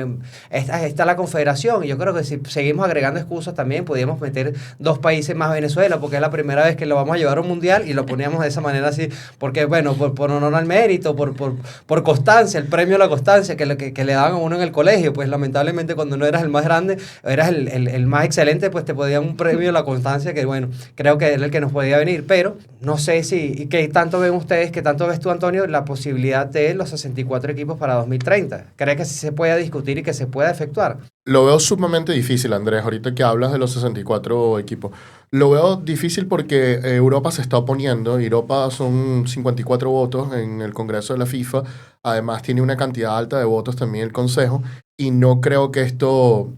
está la Confederación. Y yo creo que si seguimos agregando excusas también podríamos meter 2 países más Venezuela, porque es la primera vez que lo vamos a llevar a un mundial y lo poníamos de esa manera así, porque bueno, por honor al mérito, por constancia, el premio a la constancia que le daban a uno en el colegio, pues lamentablemente cuando no eras el más grande, eras el más excelente, pues te podían un premio a la constancia que bueno, creo que era el que nos podía venir, pero no sé si, ¿qué tanto ven ustedes, qué tanto ves tú, Antonio, la posibilidad de los 64 equipos para 2030? ¿Crees que sí se pueda discutir y que se pueda efectuar? Lo veo sumamente difícil, Andrés, ahorita que hablas de los 64 equipos. Lo veo difícil porque Europa se está oponiendo. Europa son 54 votos en el Congreso de la FIFA. Además tiene una cantidad alta de votos también el Consejo. Y no creo que esto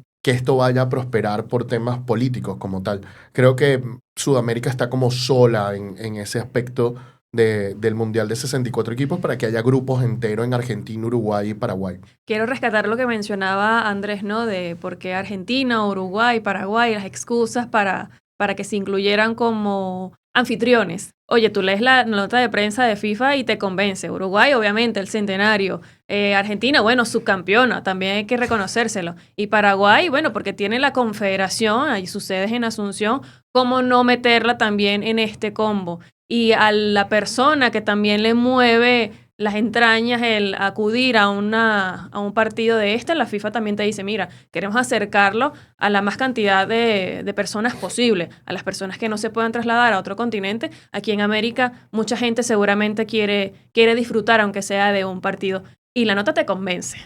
vaya a prosperar por temas políticos como tal. Creo que Sudamérica está como sola en ese aspecto del Mundial de 64 equipos para que haya grupos enteros en Argentina, Uruguay y Paraguay. Quiero rescatar lo que mencionaba Andrés, ¿no? De por qué Argentina, Uruguay, Paraguay, las excusas para que se incluyeran como anfitriones. Oye, tú lees la nota de prensa de FIFA y te convence. Uruguay, obviamente, el centenario. Argentina, bueno, subcampeona, también hay que reconocérselo. Y Paraguay, bueno, porque tiene la confederación, hay sus sedes en Asunción, ¿cómo no meterla también en este combo? Y a la persona que también le mueve las entrañas el acudir a un partido de la FIFA también te dice, mira, queremos acercarlo a la más cantidad de personas posible, a las personas que no se puedan trasladar a otro continente. Aquí en América mucha gente seguramente quiere disfrutar, aunque sea de un partido. Y la nota te convence.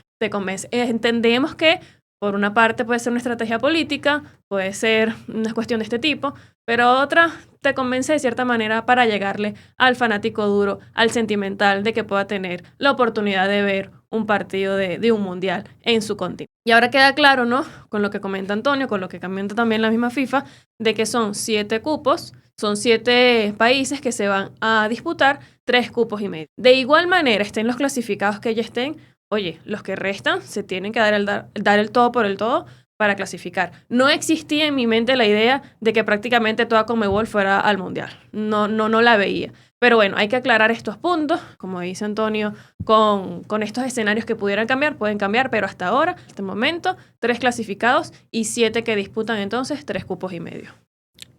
Entendemos que Por una parte puede ser una estrategia política, puede ser una cuestión de este tipo, pero otra te convence de cierta manera para llegarle al fanático duro, al sentimental, de que pueda tener la oportunidad de ver un partido de un mundial en su continente. Y ahora queda claro, ¿no? Con lo que comenta Antonio, con lo que comenta también la misma FIFA, de que son 7 cupos, son 7 países que se van a disputar 3 cupos y medio. De igual manera, estén los clasificados que ya estén, oye, los que restan se tienen que dar el todo por el todo para clasificar. No existía en mi mente la idea de que prácticamente toda Conmebol fuera al Mundial. No la veía. Pero bueno, hay que aclarar estos puntos. Como dice Antonio, con estos escenarios que pudieran cambiar, pueden cambiar, pero hasta ahora, hasta este momento, 3 clasificados y 7 que disputan entonces 3 cupos y medio.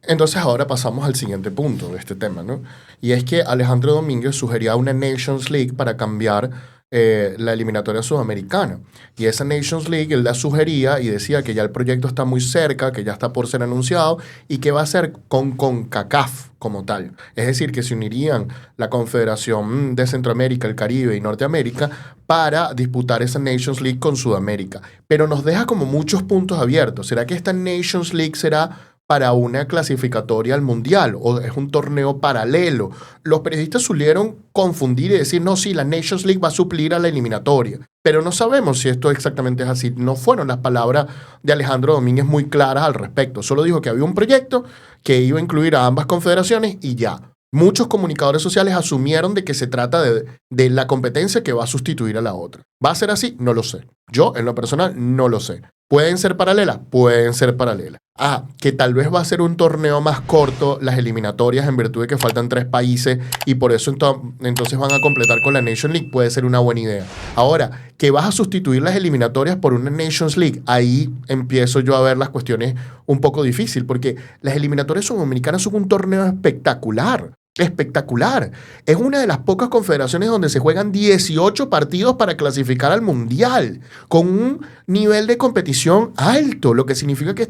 Entonces ahora pasamos al siguiente punto de este tema, ¿no? Y es que Alejandro Domínguez sugería una Nations League para cambiar la eliminatoria sudamericana. Y esa Nations League él la sugería y decía que ya el proyecto está muy cerca, que ya está por ser anunciado y que va a ser con CONCACAF como tal. Es decir, que se unirían la Confederación de Centroamérica, el Caribe y Norteamérica para disputar esa Nations League con Sudamérica. Pero nos deja como muchos puntos abiertos. ¿Será que esta Nations League será para una clasificatoria al Mundial o es un torneo paralelo? Los periodistas solieron confundir y decir, no, sí, la Nations League va a suplir a la eliminatoria. Pero no sabemos si esto exactamente es así. No fueron las palabras de Alejandro Domínguez muy claras al respecto. Solo dijo que había un proyecto que iba a incluir a ambas confederaciones y ya. Muchos comunicadores sociales asumieron de que se trata de la competencia que va a sustituir a la otra. ¿Va a ser así? No lo sé. Yo, en lo personal, no lo sé. ¿Pueden ser paralelas? Pueden ser paralelas. Que tal vez va a ser un torneo más corto las eliminatorias en virtud de que faltan 3 países y por eso entonces van a completar con la Nations League. Puede ser una buena idea. Ahora, que vas a sustituir las eliminatorias por una Nations League, ahí empiezo yo a ver las cuestiones un poco difícil porque las eliminatorias sudamericanas son un torneo espectacular. Espectacular. Es una de las pocas confederaciones donde se juegan 18 partidos para clasificar al Mundial, con un nivel de competición alto, lo que significa que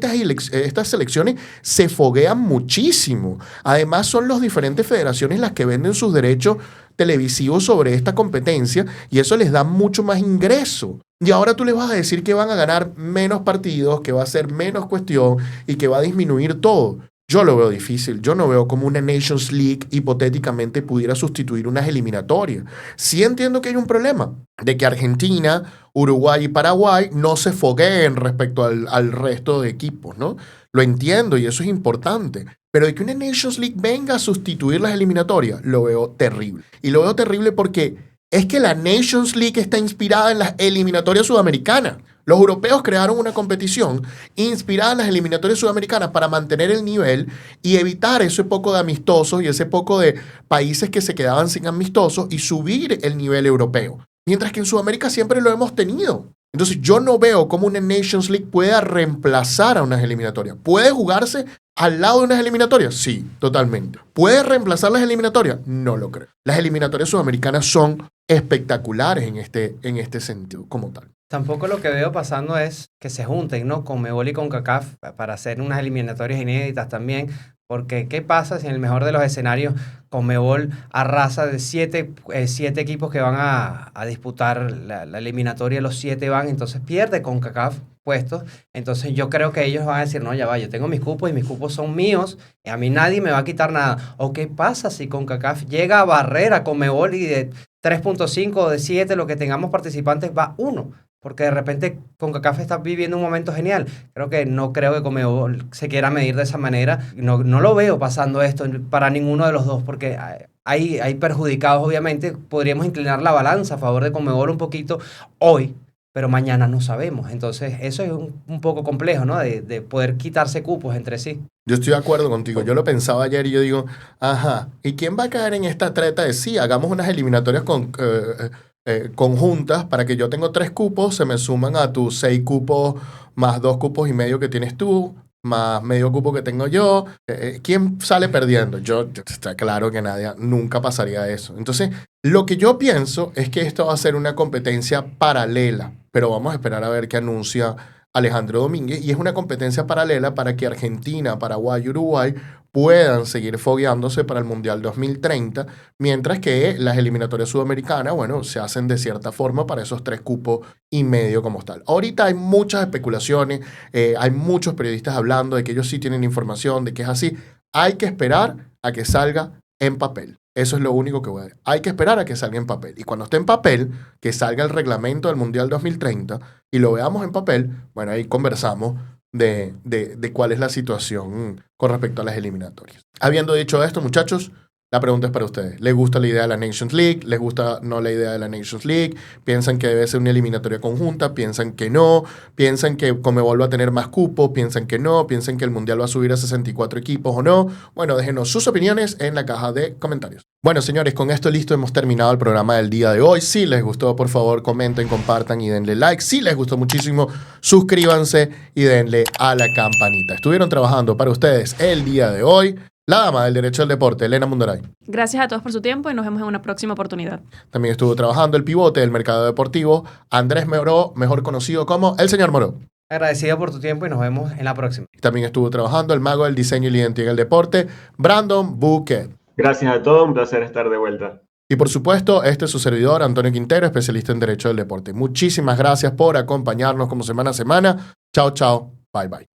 estas selecciones se foguean muchísimo. Además, son las diferentes federaciones las que venden sus derechos televisivos sobre esta competencia y eso les da mucho más ingreso. Y ahora tú les vas a decir que van a ganar menos partidos, que va a ser menos cuestión y que va a disminuir todo. Yo lo veo difícil. Yo no veo cómo una Nations League hipotéticamente pudiera sustituir unas eliminatorias. Sí entiendo que hay un problema de que Argentina, Uruguay y Paraguay no se fogueen respecto al resto de equipos, ¿no? Lo entiendo y eso es importante. Pero de que una Nations League venga a sustituir las eliminatorias, lo veo terrible. Y lo veo terrible porque es que la Nations League está inspirada en las eliminatorias sudamericanas. Los europeos crearon una competición inspirada en las eliminatorias sudamericanas para mantener el nivel y evitar ese poco de amistosos y ese poco de países que se quedaban sin amistosos y subir el nivel europeo. Mientras que en Sudamérica siempre lo hemos tenido. Entonces yo no veo cómo una Nations League pueda reemplazar a unas eliminatorias. ¿Puede jugarse al lado de unas eliminatorias? Sí, totalmente. ¿Puede reemplazar las eliminatorias? No lo creo. Las eliminatorias sudamericanas son espectaculares en este sentido como tal. Tampoco lo que veo pasando es que se junten, ¿no? Conmebol y CONCACAF para hacer unas eliminatorias inéditas también. Porque, ¿qué pasa si en el mejor de los escenarios Conmebol arrasa de 7 equipos que van a disputar la eliminatoria? Los 7 van, entonces pierde CONCACAF puestos. Entonces yo creo que ellos van a decir, no, ya va, yo tengo mis cupos y mis cupos son míos. Y a mí nadie me va a quitar nada. ¿O qué pasa si CONCACAF llega a barrer a Conmebol y de 3.5 o de 7, lo que tengamos participantes, va 1? Porque de repente CONCACAF está viviendo un momento genial. No creo que Conmebol se quiera medir de esa manera. No lo veo pasando esto para ninguno de los dos, porque hay perjudicados, obviamente. Podríamos inclinar la balanza a favor de Conmebol un poquito hoy, pero mañana no sabemos. Entonces, eso es un poco complejo, ¿no? De poder quitarse cupos entre sí. Yo estoy de acuerdo contigo. Yo lo pensaba ayer y yo digo, ¿y quién va a caer en esta treta de sí, hagamos unas eliminatorias conjuntas para que yo tengo 3 cupos, se me suman a tus 6 cupos más 2 cupos y medio que tienes tú, más medio cupo que tengo yo? ¿Quién sale perdiendo? Está claro que nunca pasaría eso. Entonces, lo que yo pienso es que esto va a ser una competencia paralela, pero vamos a esperar a ver qué anuncia Alejandro Domínguez, y es una competencia paralela para que Argentina, Paraguay y Uruguay puedan seguir fogueándose para el Mundial 2030, mientras que las eliminatorias sudamericanas, bueno, se hacen de cierta forma para esos 3 cupos y medio como tal. Ahorita hay muchas especulaciones, hay muchos periodistas hablando de que ellos sí tienen información, de que es así. Hay que esperar a que salga en papel. Eso es lo único que voy a decir. Hay que esperar a que salga en papel. Y cuando esté en papel, que salga el reglamento del Mundial 2030 y lo veamos en papel, bueno, ahí conversamos de cuál es la situación con respecto a las eliminatorias. Habiendo dicho esto, muchachos, la pregunta es para ustedes. ¿Les gusta la idea de la Nations League? ¿Les gusta no la idea de la Nations League? ¿Piensan que debe ser una eliminatoria conjunta? ¿Piensan que no? ¿Piensan que Conmebol va a tener más cupos? ¿Piensan que no? ¿Piensan que el Mundial va a subir a 64 equipos o no? Bueno, déjenos sus opiniones en la caja de comentarios. Bueno, señores, con esto listo hemos terminado el programa del día de hoy. Si les gustó, por favor, comenten, compartan y denle like. Si les gustó muchísimo, suscríbanse y denle a la campanita. Estuvieron trabajando para ustedes el día de hoy la dama del derecho al deporte, Elena Mundaray. Gracias a todos por su tiempo y nos vemos en una próxima oportunidad. También estuvo trabajando el pivote del mercado deportivo, Andrés Moró, mejor conocido como el señor Moró. Agradecido por tu tiempo y nos vemos en la próxima. También estuvo trabajando el mago del diseño y la identidad del deporte, Brandon Bouquet. Gracias a todos, un placer estar de vuelta. Y por supuesto, este es su servidor, Antonio Quintero, especialista en derecho del deporte. Muchísimas gracias por acompañarnos como semana a semana. Chao, chao. Bye, bye.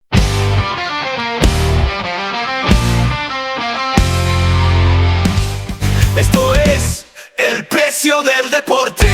Esto es el precio del deporte.